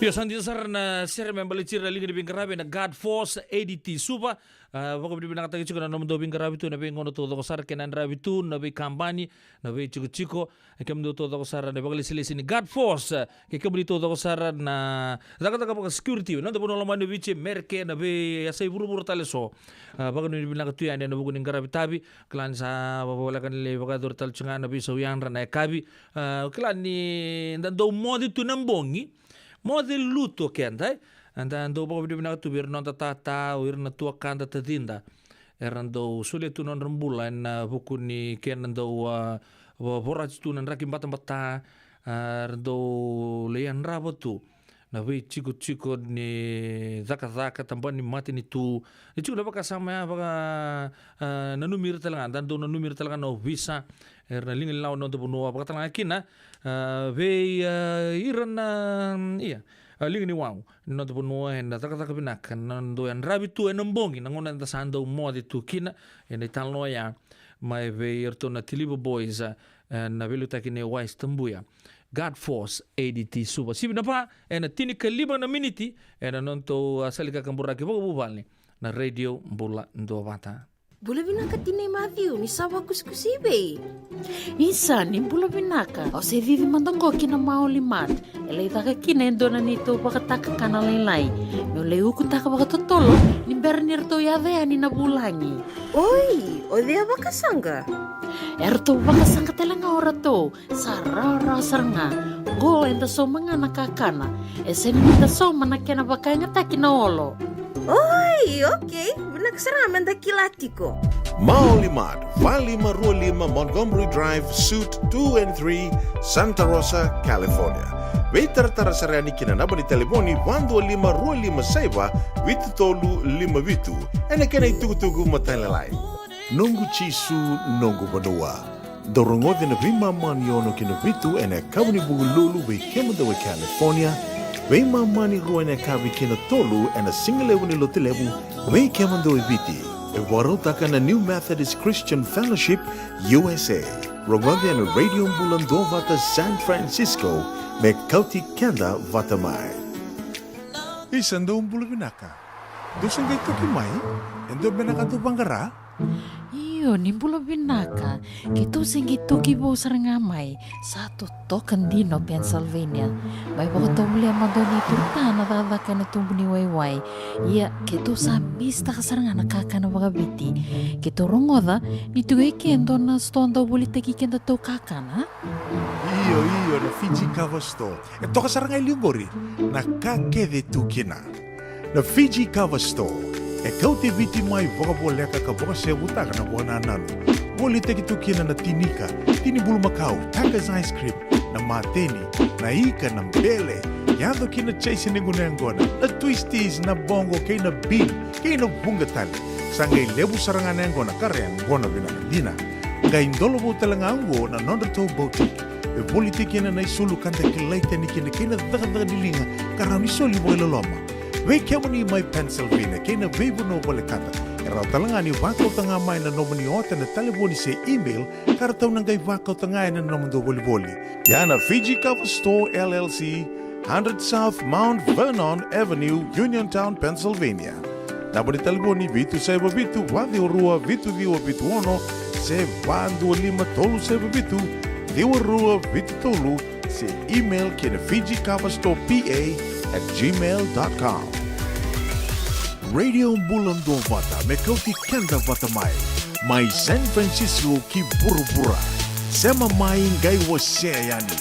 Biasanya dasar na sir membeli ciri lagi di bingkarabi na God Force ADT Supa. Bako di binang kata na nomor 2 bingkarabi tu nabi ngono tu dokosar kenan rabi tu nabi kampani nabi chico kem do tu dokosar na bakali silisi ni God Force ke kembali tu dokosar na zakata ka security no dapat nolong manu bici merke nabi asai buru-buru taleso. Bako di binang katu ya na buku bingkarabi tabi klan sa bawa kan le baka dur tal cengan nabi sawyang rana kabi klan ni dan do modi tu nambongi model luto che andai andando poco di binato bir non tata o irna tua canta tadinda erando sule tu non rambula en bukuni che andando vorrach tu non rakim batam bata rando lean rabotu na vi chico ni zaka tambani mati ni tu ni chico na baka sama baka nanumir talangan dando nanumir talangan no visa erna lingin law no to bunua baka talangan kina ve irana iya lingin ni wau no to bunua en taka binak nando en rabitu en mbongi nangona tasando modi tu kina en italno ya mai ve irto na tilibo boys na velu takine wise tambuya God Force ADT Supa. Sibi na pa, na tini ka 5 miniti, na nonto salika kambura ki bubali na radio Mbula ndo bata. Bula binaka tinay Matthew, ni sawa kuskusibe. Isa, ni bula binaka. O se vivi mandanggo kina maulimat. Elay taka kinendo na nito bakataka kanalaylay. Nolay ukutaka bakatotolo, ni bernirto yadea ni nabulangi. Oi, o dea bakasanga? Erto bakasanga talanga orato. Sarara saranga. Go enda so mga nakakana. Esen minta so manakena bakanya takina olo. Oi, okay. Nagsaraman da kilatiko. Maulimat, 5525 Montgomery Drive, Suite 2 and 3, Santa Rosa, California. Vetar sarani kina naba ni telefoni 12525 saiba vitu tolu 5 vitu. Ene kena itugu matalalai. Nungu chisu nungu banua. Dorongote na vima maniono kina vitu ene kabuni bugululu ve kemda we California. Vei mamani ruene kavi kina tolu ena singalewu ni lotilewu vei kemando eviti. E warotaka na New Methodist Christian Fellowship USA. Rongonde na Radio Mbulando vata San Francisco me kauti kenda vata mai. Isando umbulu binaka. Dosang kay tukimay? Endo binaka to banggara? Ayo ni bula binaka. Kita singgi toki bo serengamai. Satu token dino Pennsylvania. Bai bako tomuli amadoni turtana dadakan tumbuni wai-wai. Iya, kita sabis tak serengana kakana bagabiti. Kita rongoda nitugai kendo na stonda buli teki kenda to kakana. Iyo na Fiji Cover Store. E toka saranga iliungori na kakede tukina. Na Fiji Cover Store. E kau te viti mai voka boleka ka voka se butaka na bona nanu. Boli te ki tukina na tinika, tini bulu makau, Taka's ice cream, na mateni, na ika na mbele. Yado ki na chase ningu na ngona, na twisties na bongo kay na bean, kay na bungatali. Sangay lebu saranga na ngona kare ngona binana dina. Ngay ndolo bo talangango na nondato boutique. E boli te kina na isulu kanta kilaita ni kina daga dilinga karami soli bo ilaloma. Wei kemani mai Pennsylvania, kena veibu no bole kata. Era talangani wakau tanga mai na nomani ota na telefoni se email, karatau nangai wakau tanga na nomando boli. Yana Fiji Cover Store LLC, 100 South Mount Vernon Avenue, Uniontown, Pennsylvania. Nabani telefoni vitu saiba vitu, wadi orua vitu viwa vitu ono, se vandu lima tolu saiba vitu, viwa rua vitu tolu, se email kena Fiji Cover Store PA@gmail.com. Radio Bulan Dovata mekauti kenda vata mai San Francisco ki burubura sema mai ngai wase yani.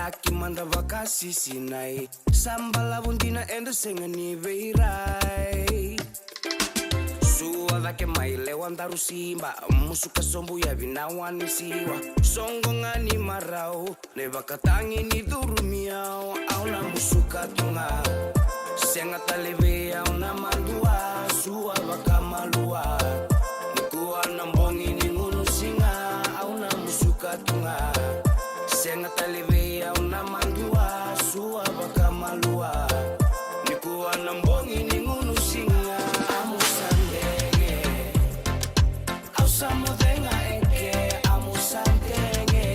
laki manda vakasi sinai sambala bundina endo sengani veirai suwa vake mailewa ndarusimba musuka sombu ya vinawani siwa songongani marau ne vakatangi ni durumiao auna musuka tunga senga taleve auna mandua suwa vakamalua nikuwa nambongi ni ngunu singa auna musuka tunga senga taleve auna mandua suwa vakamalua nikuwa nambongi ni ngunu singa amusandenge ausamodenga eke amusandenge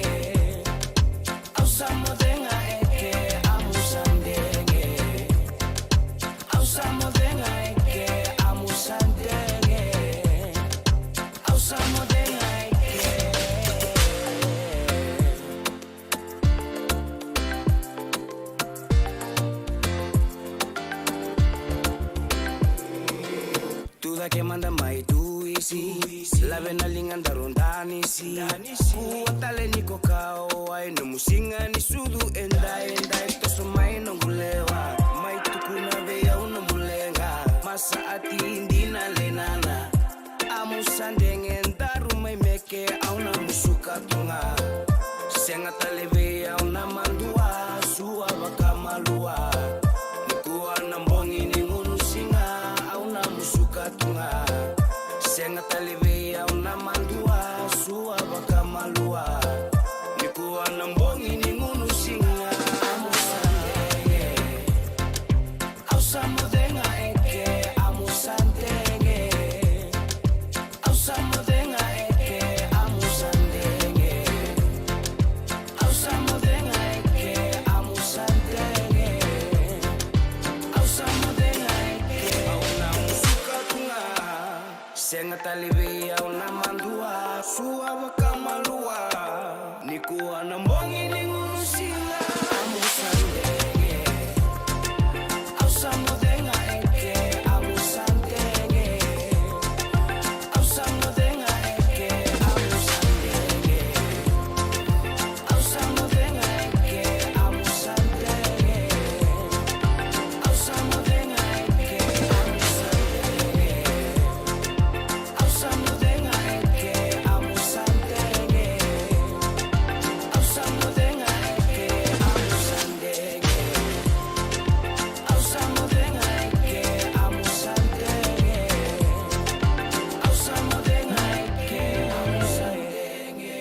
ausamodenga eke amusandenge ausamodenga eke amusandenge ausamodenga tuda que manda mai tuisi la vena linganda rondani si kuatale ni kokao ai no musinga ni sudu enda to mai no gulewa mai tukuna veya uno mulenga masa ati indina lenana amusandenge ndaru mai meke auna musuka tunga senga taleve auna mandua suwa bakamalua nikuwa nambongi ni ngunu singa auna musuka tunga senga taleve auna mandua suwa bakamalua nikuwa nambongi ni ngunu singa amusandenge ausamodenga eke amusandenge ausamodenga eke amusandenge ausamodenga eke amusandenge ausamodenga eke auna musuka tunga senga taleve auna mandua suwa bakamalua nikuwa nambongi ni ngunu singa amusandenge ausamodenga eke amusandenge ausamodenga eke amusandenge ausamodenga eke amusandenge ausamodenga eke amusandenge ausamodenga eke amusandenge ausamodenga eke amusandenge ausamodenga eke amusandenge ausamodenga eke amusandenge.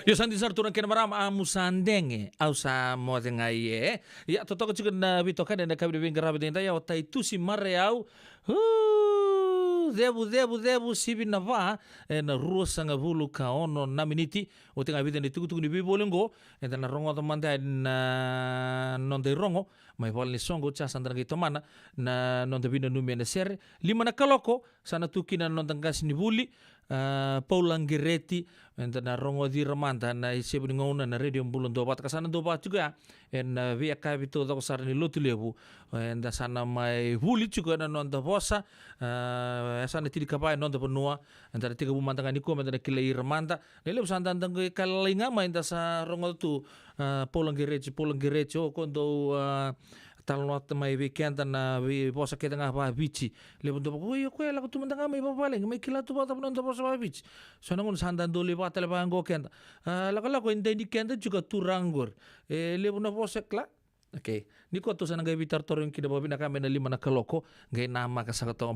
Yo santi sarturan kena maram amusandenge ausa modenga ye ya totoko chicken na bitoka na kabri binga rabidenda ya otai tusi mareau debu sibi na va na rua sanga vulu ka ono na miniti o tenga vida ni tuku ni bibolengo e na rongo to manda na non de rongo mai vol ni songo cha sandra gitu mana na non de bina numi na ser lima na kaloko sana tuki na non tangkas ni buli Paulangireti enta na rongo di ramanda na isibu ngona na radio bulon dobat kasana dobat juga en via kabito do sar ni lotu lebu en da sana mai huli juga na non da bosa sana tiri kapai non da penua enta tiga bumantanga ni ko enta kilei ramanda lele sanda ndang kalinga mai da sa rongo tu Paulangireti o kondo talonot mai weekend na we bosa ke tengah ba bici lebon to ko yo ko la ko tumanda mai ba paling mai kila tu ba tapon to bosa ba bici so nangon sandan dole ba tele ba ngo kenda la ko inde di kenda juga turanggur lebon na bosa kla okay ni ko to sana ga bitar toron ki da ba bina ka mena lima na kaloko ngai nama ka sa to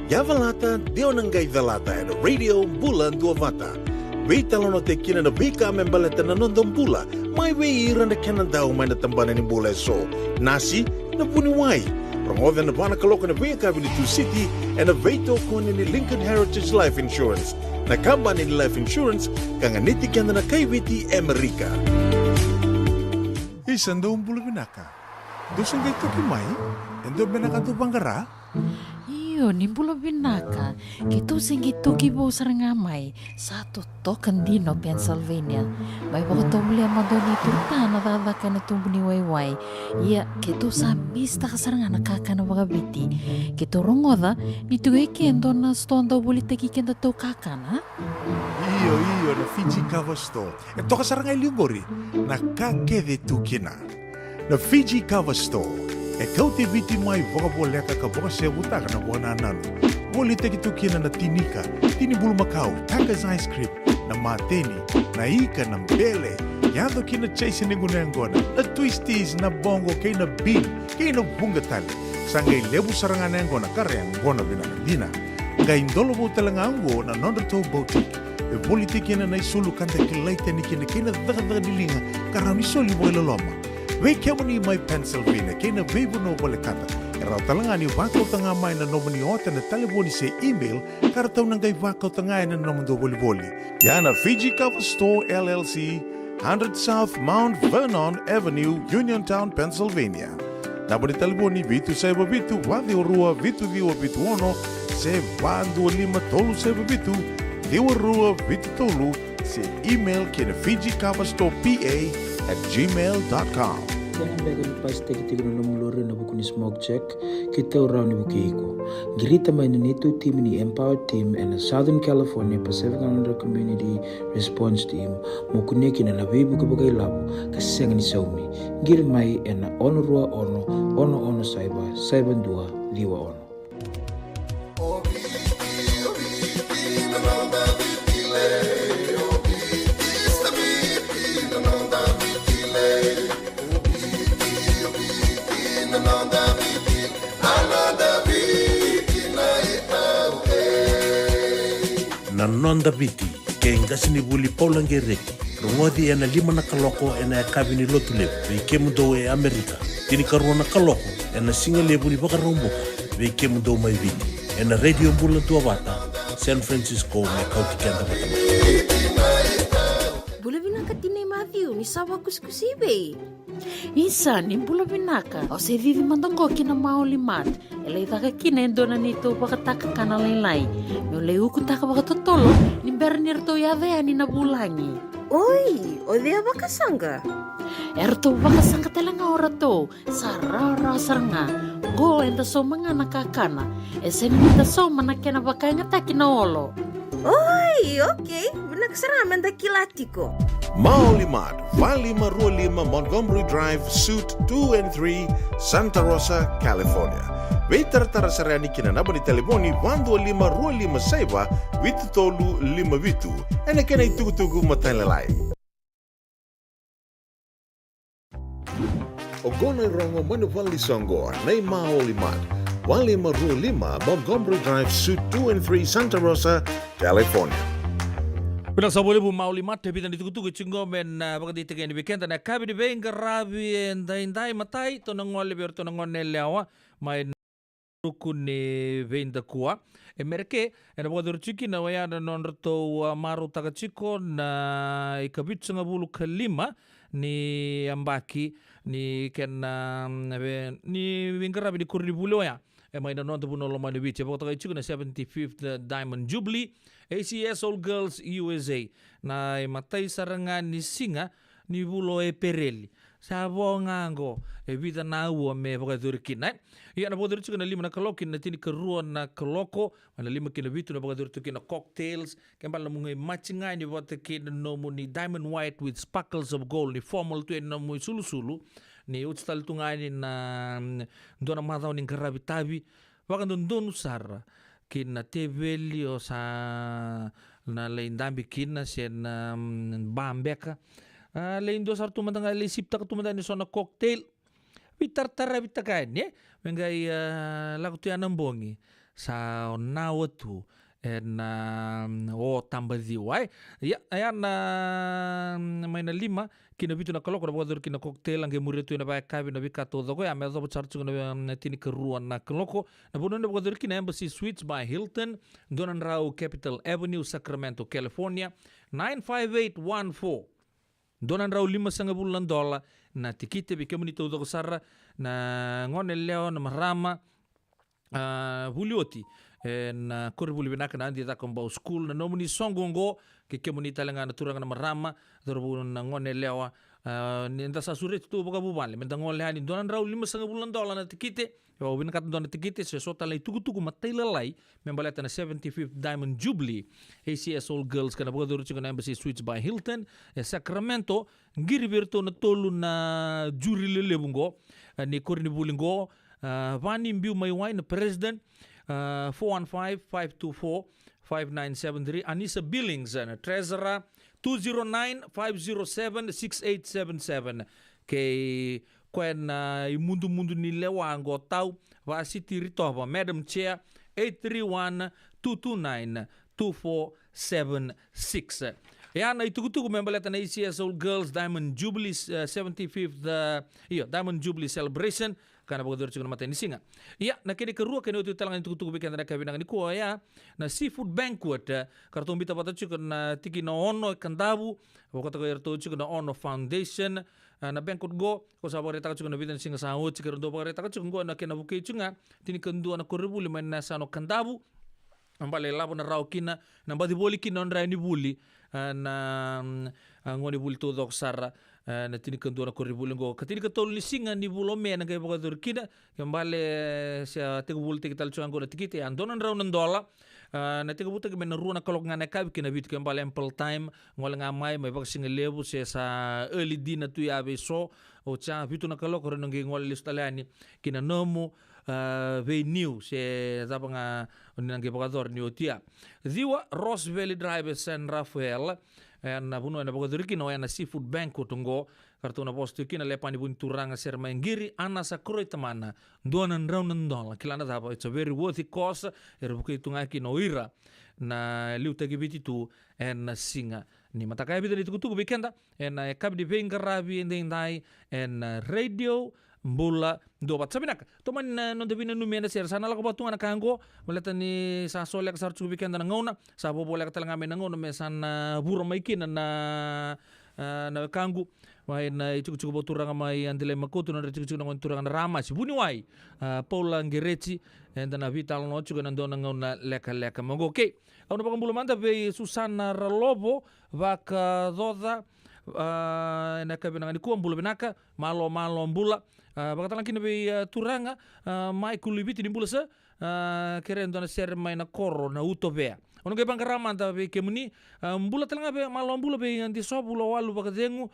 Yavalata Dionangai Velata and Radio Bulan Duavata. Veitalono te kina na vika membaleta na nondong bula. Mai veira na kena daw mai na tambana ni bula so. Nasi na puniwai. Promoven na bana kaloko na vika Avenue City and na veito ko ni Lincoln Heritage Life Insurance. Na kamba ni Life Insurance kanga niti kanda na kaibiti Amerika. Isan bula binaka. Dosan kay toki mai. Endo binaka tu bangara. Ayo ni bula binaka. Gitu singgitu kibo sarangamay. Satu token dino Pennsylvania. May pagkatubli ang madoni turta na dadaka na tumbuni wayway. Iya, gitu sa mista kasarangan nakaka na wagabiti. Gitu rongoda, nituwe kendo na stonda bulita kikenda to kakana. Iyo na Fiji Cover Store. E toka sarangay liugori na kakede tukina. Na Fiji Cover Store. E kau te viti mai voka boleka ka voka se butaka na buana nanu. Woli te kitukina na tinika, tini bulu makau, Taka's Ice Cream, na mateni, na ika, na mbele, yado kina chase ningu na ngona, na twisties, na bongo, kay na bean, kay na bungatali. Sangay lebu saranga na ngona, kare ang ngona binanadina. Nga indolo mo talanga ango na Nondato Boutique. E woli te kina na isulu kanta kilaita ni kina daga dilinga, karami soli mo ilaloma. Wei kemo ni mai Pennsylvania, kena vebu no bole kata. Erau talanga ni wakau tanga mai na nomani ota na taliboni se email, kara tau nangai wakau tanga na nomando boli. Yana Fiji Cover Store LLC, 100 South Mount Vernon Avenue, Uniontown, Pennsylvania. Naboni taliboni vitu seba vitu, wadi orua vitu diwa vitu ono, se wandu lima tolu seba vitu, diwa rua vitu tolu, se email kena Fiji Cover Store PA@gmail.com. Jangan bega ni pas tegi na mulore na buku ni smoke check kita orang ni buku iko. Girita main itu tim ni Empower Team and Southern California Pacific Islander Community Response Team mukune kina na bebu ke bagai labu kaseng ni saumi. Gir mai ena ono rua ono saiba dua liwa ono. Na nonda biti, ke ngasini buli paulange reki. Rungodi ena 5 na kaloko ena ya kabini lotu lebu. Vei mudo e Amerika. Tini karuo na kaloko ena singa lebu ni baka romboka. Vei mudo mai viti. Ena radio mbula tua bata, San Francisco me kauti kenda batama. Bula binaka tinay Matthew, ni sawa kuskusibe. Isa ni bula binaka. O se vivi mandongo kina maoli mat. Elay taka kina endona nito bakataka kana laylay. Mule uku taka bakatotolo. Nimber nirto yadea ni nabulangi. Oi, o dea bakasanga. Erto bakasanga telanga orato. Sarara saranga. Go enda so mga nakakana. Esen nita so manakena bakanga takina olo. Oi, okay. Nagsaraman da kilatiko. Maulimad, 555 Montgomery Drive, Suite 2 and 3, Santa Rosa, California. Veitar sarani kina nabani telefoni 125 saiba vitu tolu 5 vitu. Ena kena itugu matalalai. Ogona rongo mano vali songo, nei Maulimad, 555 Montgomery Drive, Suite 2 and 3, Santa Rosa, California. Bila sabole bu Maulimad te bitan ditugu chingo men bagadi te ni weekend na kabi di benga rabi endai matai to nangole ber to nangone lewa mai rukune venda kuwa e merke ena bagadi chiki na waya na nonrto maru taga chiko na ikabitsunga bulu kalima ni ambaki ni ken ni wingarabi di kurri bulu ya e mai na nonto buno loma de biche bagadi chiko na 75th Diamond Jubilee ACS All Girls USA na matai sarangan ni singa ni bulo e pereli sabo ngango e vida na uo me bagadur kinai ia na bodur chukuna 5 na kalokin na tini kerua na kaloko mana 5 kina vitu na bagadur tukina cocktails kembal na mungai machingai ni bote kina nomu ni diamond white with sparkles of gold ni formal tu na mu sulu ni utstal tungai ni na dona madau ni karabi tabi wakan don usara kina teveli o sa na leindambi kina sen bambeka leindo sar tumandanga le sipta tumandanga ni sona cocktail bitar-tara bitakan ye mengai lagu tu anambongi sa nawatu en o tambadi wai ya na main 5 kina bitu na kaloko na bodur kina cocktail ange muritu na ba kabi na bikato dogo ya mezo charchu na tini keruan na kaloko na bodur na bodur kina Embassy Suites by Hilton Donan Rao Capitol Avenue Sacramento California 95814 Donan Rao $5,000 na tikite bikemu ni todo sarra na ngone leo na marama Vulioti na kore vuli vinaka na andi taka mbao school na nomu ni songongo ke muni talenga na turanga na marama dorobu na ngone lewa ni nda sa suret tu boka bubale menta ngole hani donan rau $5,000 na tikite yo win kat don tikite se sota lai tugu mataila lai membaleta na 75th Diamond Jubilee ACS All Girls kana boka duru chikana Embassy Suites by Hilton Sacramento ngiri virto na tolu na juri lelebungo ni kore ni bulingo Vani Mbiu Maiwai na President 415-524-5973 Anissa Billings na Treasurer 209-507-6877 kay kwen imundu ni lewa ngo tau va City Ritoba Madam Chair 831-229-2476 Yan itugutugu membaleta na ACS All Girls Diamond Jubilee 75th Diamond Jubilee Celebration kana boga dorcho na mateni singa. Ya na kini kerua kini utu talangan itugutugu bikin na kabinang ni kuwa ya na seafood banquet karton bita pata chuka na tiki na ono kandabu wakata ko yerto chuka na ono foundation na banquet go ko sabore ta chuka na bitan singa sa o chuka ndo bagare ta chuka go na kena buke chunga tini kendu na koribuli men sa no kandabu ambale labo na raukina na badi boli kina ndra ni buli na ngoni buli to dok sara na tini kendu na koribuli go katini katol ni singa ni bulo me na kay boga dorkina kambale sa tegu buli tikital chuango na tikite andonan raw nan dola na tegu buta men ruana kalok ngana kabi kina bit kambale ample time ngol ngamai may bag singa lebu se sa early dinner tu ya be so o cha bitu na kalok ro ngi ngol listalani kina nomo venue se zapanga nange bogador ni otia ziwa Ross Valley Drive San Rafael na buno na bogador kino na seafood banquet ngo kartuna posto kina lepani bun turanga serma ngiri ana sa kroitamana donan raunan dola kilana daba it's a very worthy cause erbuke tunga kino ira na liuta gibiti tu en singa ni mataka bidon itu kutu weekenda en kabdi venga rabi ndai en radio Mbula dobat sabinaka toman non devina numena ser sana la ko na kango maleta ni sa solek sar chu weekend na ngona sa bobolek talanga me ngona me sana buro mai kina na kangu mai na ichu boturanga mai andile makutu na ichu na turanga rama si buni wai Paula Ngerechi and na vital no chu na ndona ngona leka mongo okay au na pagambulu manda be Susana Ralobo vaka doda na kabinanga ni kuwa mbula benaka malo mbula bakatalang kinabi turanga mai kulibiti ni mbula sa kerendo na ser mai na koro na utobea ono ke bangkarama ta be kemuni mbula talanga be malo mbula be anti sobulo walu bakadengu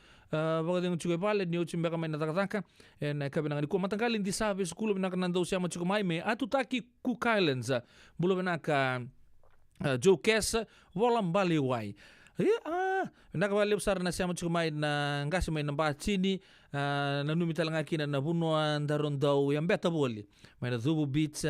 chuke pale ni uchimbe kama na takataka na kabinanga ni kuwa matangali ndi sabe skulu benaka nando sia machuko mai me atutaki Cook Islands mbula benaka Joe Kess wala mbali wai naka wale besar na siamo chumai na ngasi mai namba chini na numi talanga kina na bunwa ndarondau yang beta boli mai na zubu beach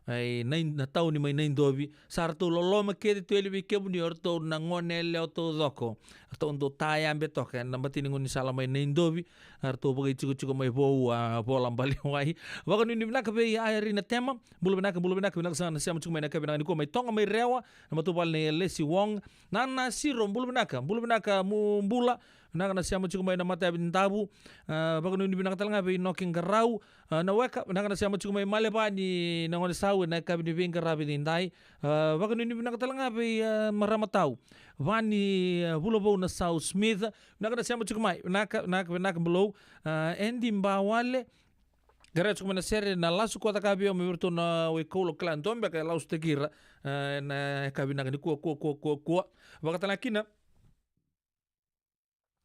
ai na tau ni mai na indobi sarto loloma kedi tueli bi kebuni orto na ngone le auto doko to ndo taya beto kan namba tini ngoni sala mai na indobi arto bagi chuku mai bo bola bali wai waka ni naka be airi na tema bulu benaka sana siamo chumai na kabina ni ko mai tonga mai rewa na matubal ne lesi wong nana siro bulu benaka mbula naka na siamo chuku mai na mata bintabu baka ni binaka talanga be knocking garau na weka naka na siamo chuku mai maleba ni na ngone sau na kabini vinga rabi dindai baka ni binaka talanga be maramatau vani bulobo na South Smith naka na siamo chuku mai naka below endi mbawale gara chuku na sere na lasu kota kabio mevirto na wekolo clan tombe ka laus tekira na kabina ni ko baka talakina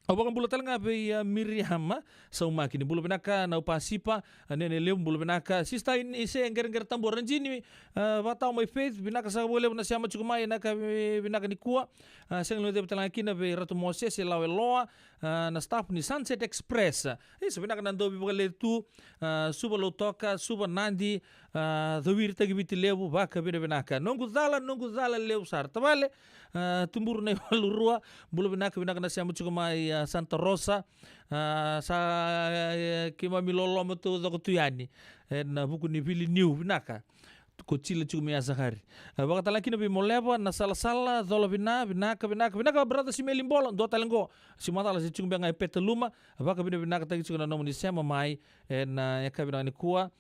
Abang bulu talanga be Miriam sa umaki ni bulu benaka na upasipa nene leu bulu benaka sista ini se engger tambor ranjini batau my faith benaka sa boleh na siama chukumai na ka benaka ni kuwa seng lo de talanga kina be Ratu Moses lawe loa na staff ni Sunset Express so benaka nando bi bole tu suba lo toka suba nandi dawir tagi biti leu baka benaka nongu zala leu sar tabale tumbur na walurua bulu benaka na siama chukumai Santa Rosa sa kima milolo moto doko tuyani na buku ni vili new binaka Kuchila chumi azahari. Wakata laki na bimolewa na sala dola vinaka brada si melimbola do talengo. Si matala si chumi ngai peteluma. Waka vinaka tagi chuna nomu ni sema mai na yaka vinaka ni kuwa.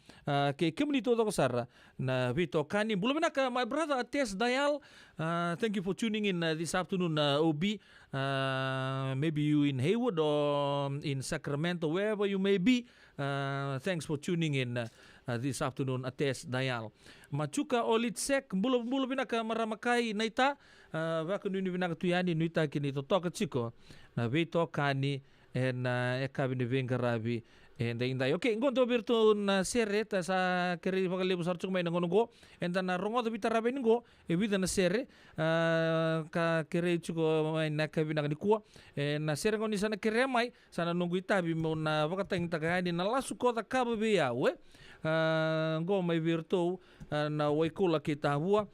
Ke kemuni todo kosara na Vito Kani. Bula vinaka my brother Ates Dayal. Thank you for tuning in this afternoon, OB. Maybe you in Hayward or in Sacramento, wherever you may be. Thanks for tuning in this afternoon, Ates Dayal. Machuka Olitsek, bulu binaka maramakai naita, waka nuni binaka tuyani nuita kini totoka chiko, na Vito Kani, and ekabini vengarabi. And inday okay ngondo birto na sere ta sa keri pagalibu sarchuk may nangongo and na rongo to bitarabe ngo e vida na sere ka keri chuko may nakabi na kuwa na sere ngoni sana kere mai sana nunggu itabi mo na wakatang tagani na lasuko ta kababe yawe ngo may birto na waikula kita hua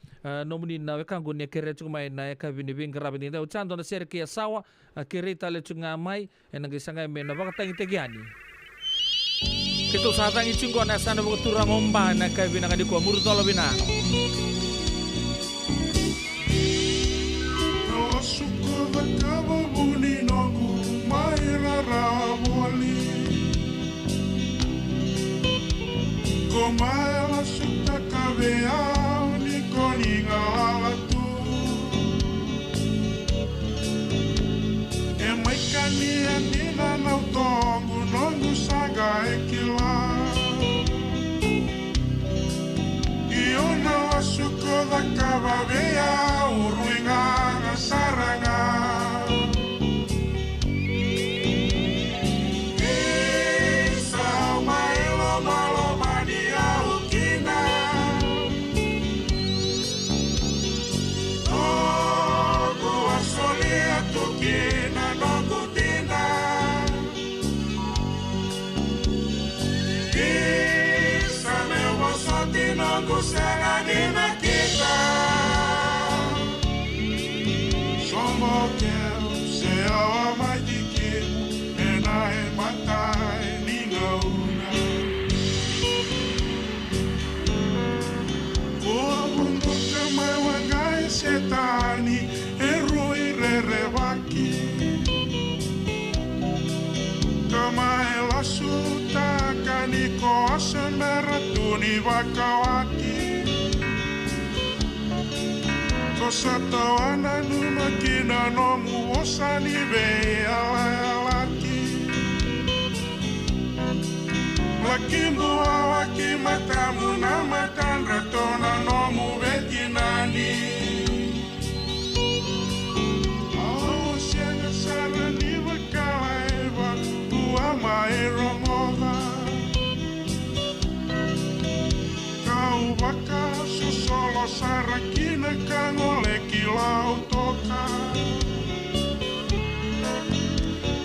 nomuni na wekango ni kere chuko may na kabi ni vingarabe ni da uchando na sere kia sawa kere tale chunga mai and ngisanga me na wakatang tegiani. Kita usahatan icingko na sana buku turang omba na kay binakadi ko murutolo bina. Suko bakaba buni nogu maira rawali. Komaela sutta kabea ni koninga alatu. Emaikani andina na utongu nongu saga ekila. Iona wasuko da kababea uruinga na saranga. Isa mailo malo mania ukina. Nogu asolia tukina nogu dina. Isa me wasoti nogu sena nina kita. Somo kel se awa majiki enai matai ningauna. Koa bundu kamai wagai setani eroi rerewaki. Kamai lasuta kaniko asemeratuni wakawaki. Kosatawana numakina nomu osani be alayalaki. Lakimbu awaki matamu na matandra tona nomu vetinani. Awo sianga sana ni wakalaeva uama erongova. Kau baka susolo sarakina kangole kilau toka.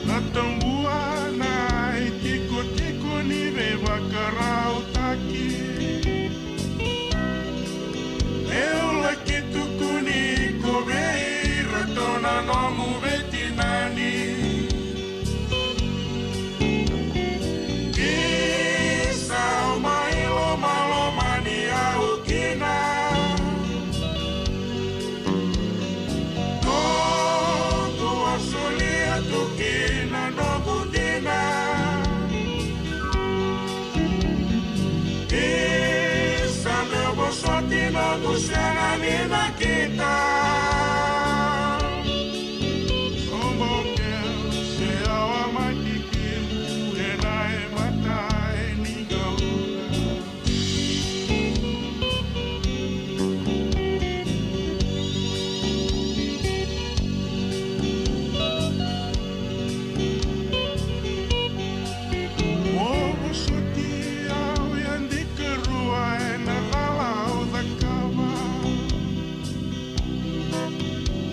Natambua na tiko ni beba karau taki. Eula kitu kuni kobei ratona nomu vetinani. Isa mailo malo mania ukina. Nogu asolia tukina nogu dina. Isa me bosoti nogu sena nina kita. Sombo kel se awa matikimu enai matai ningauna. Ovo soti au yang dikerua ena lalau dakava.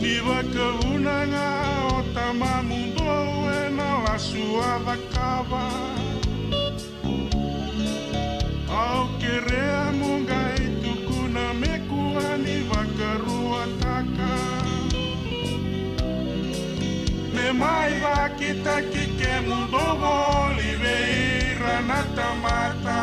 Ni wakaunanga o tamamundo ena lasua dakava. Au kerea mungai tukuna mekua ni wakarua taka. Me mai va kita kike mundo Oliveira na tamata.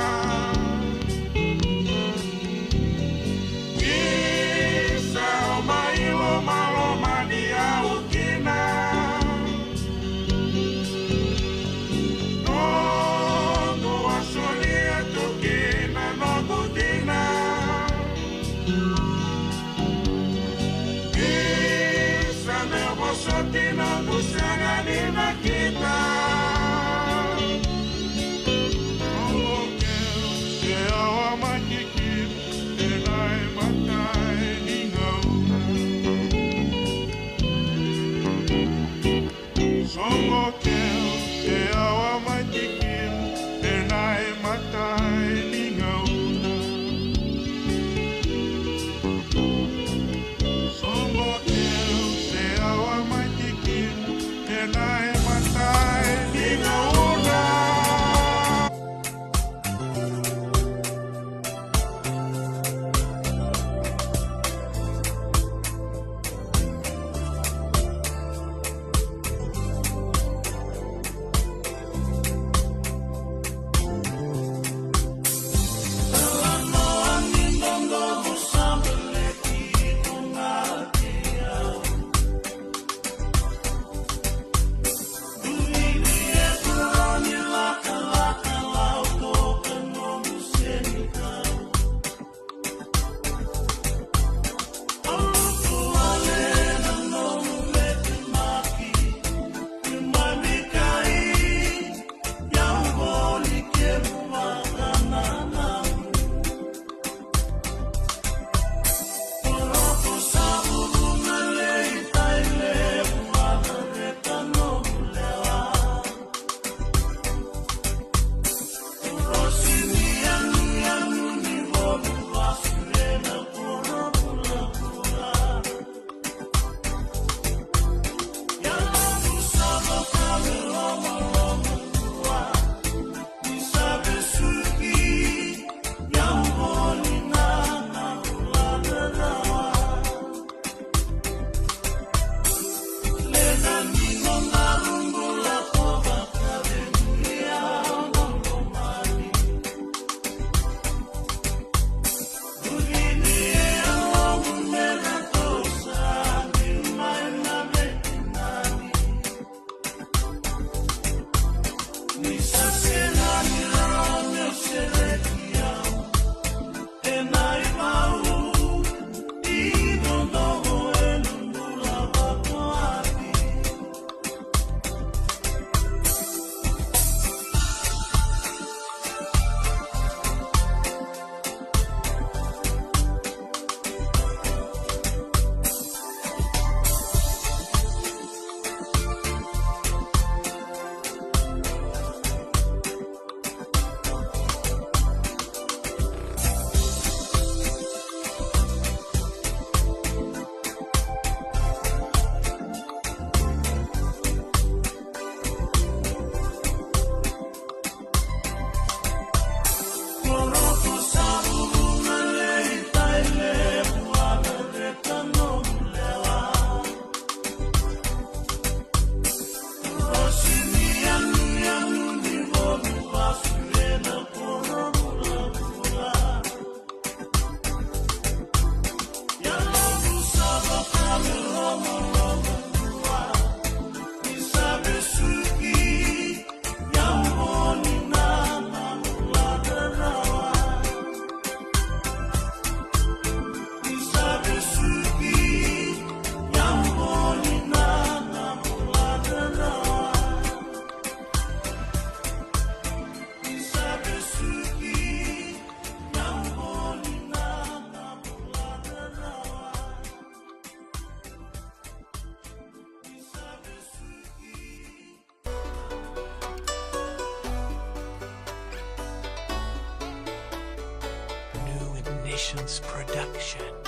Nations production.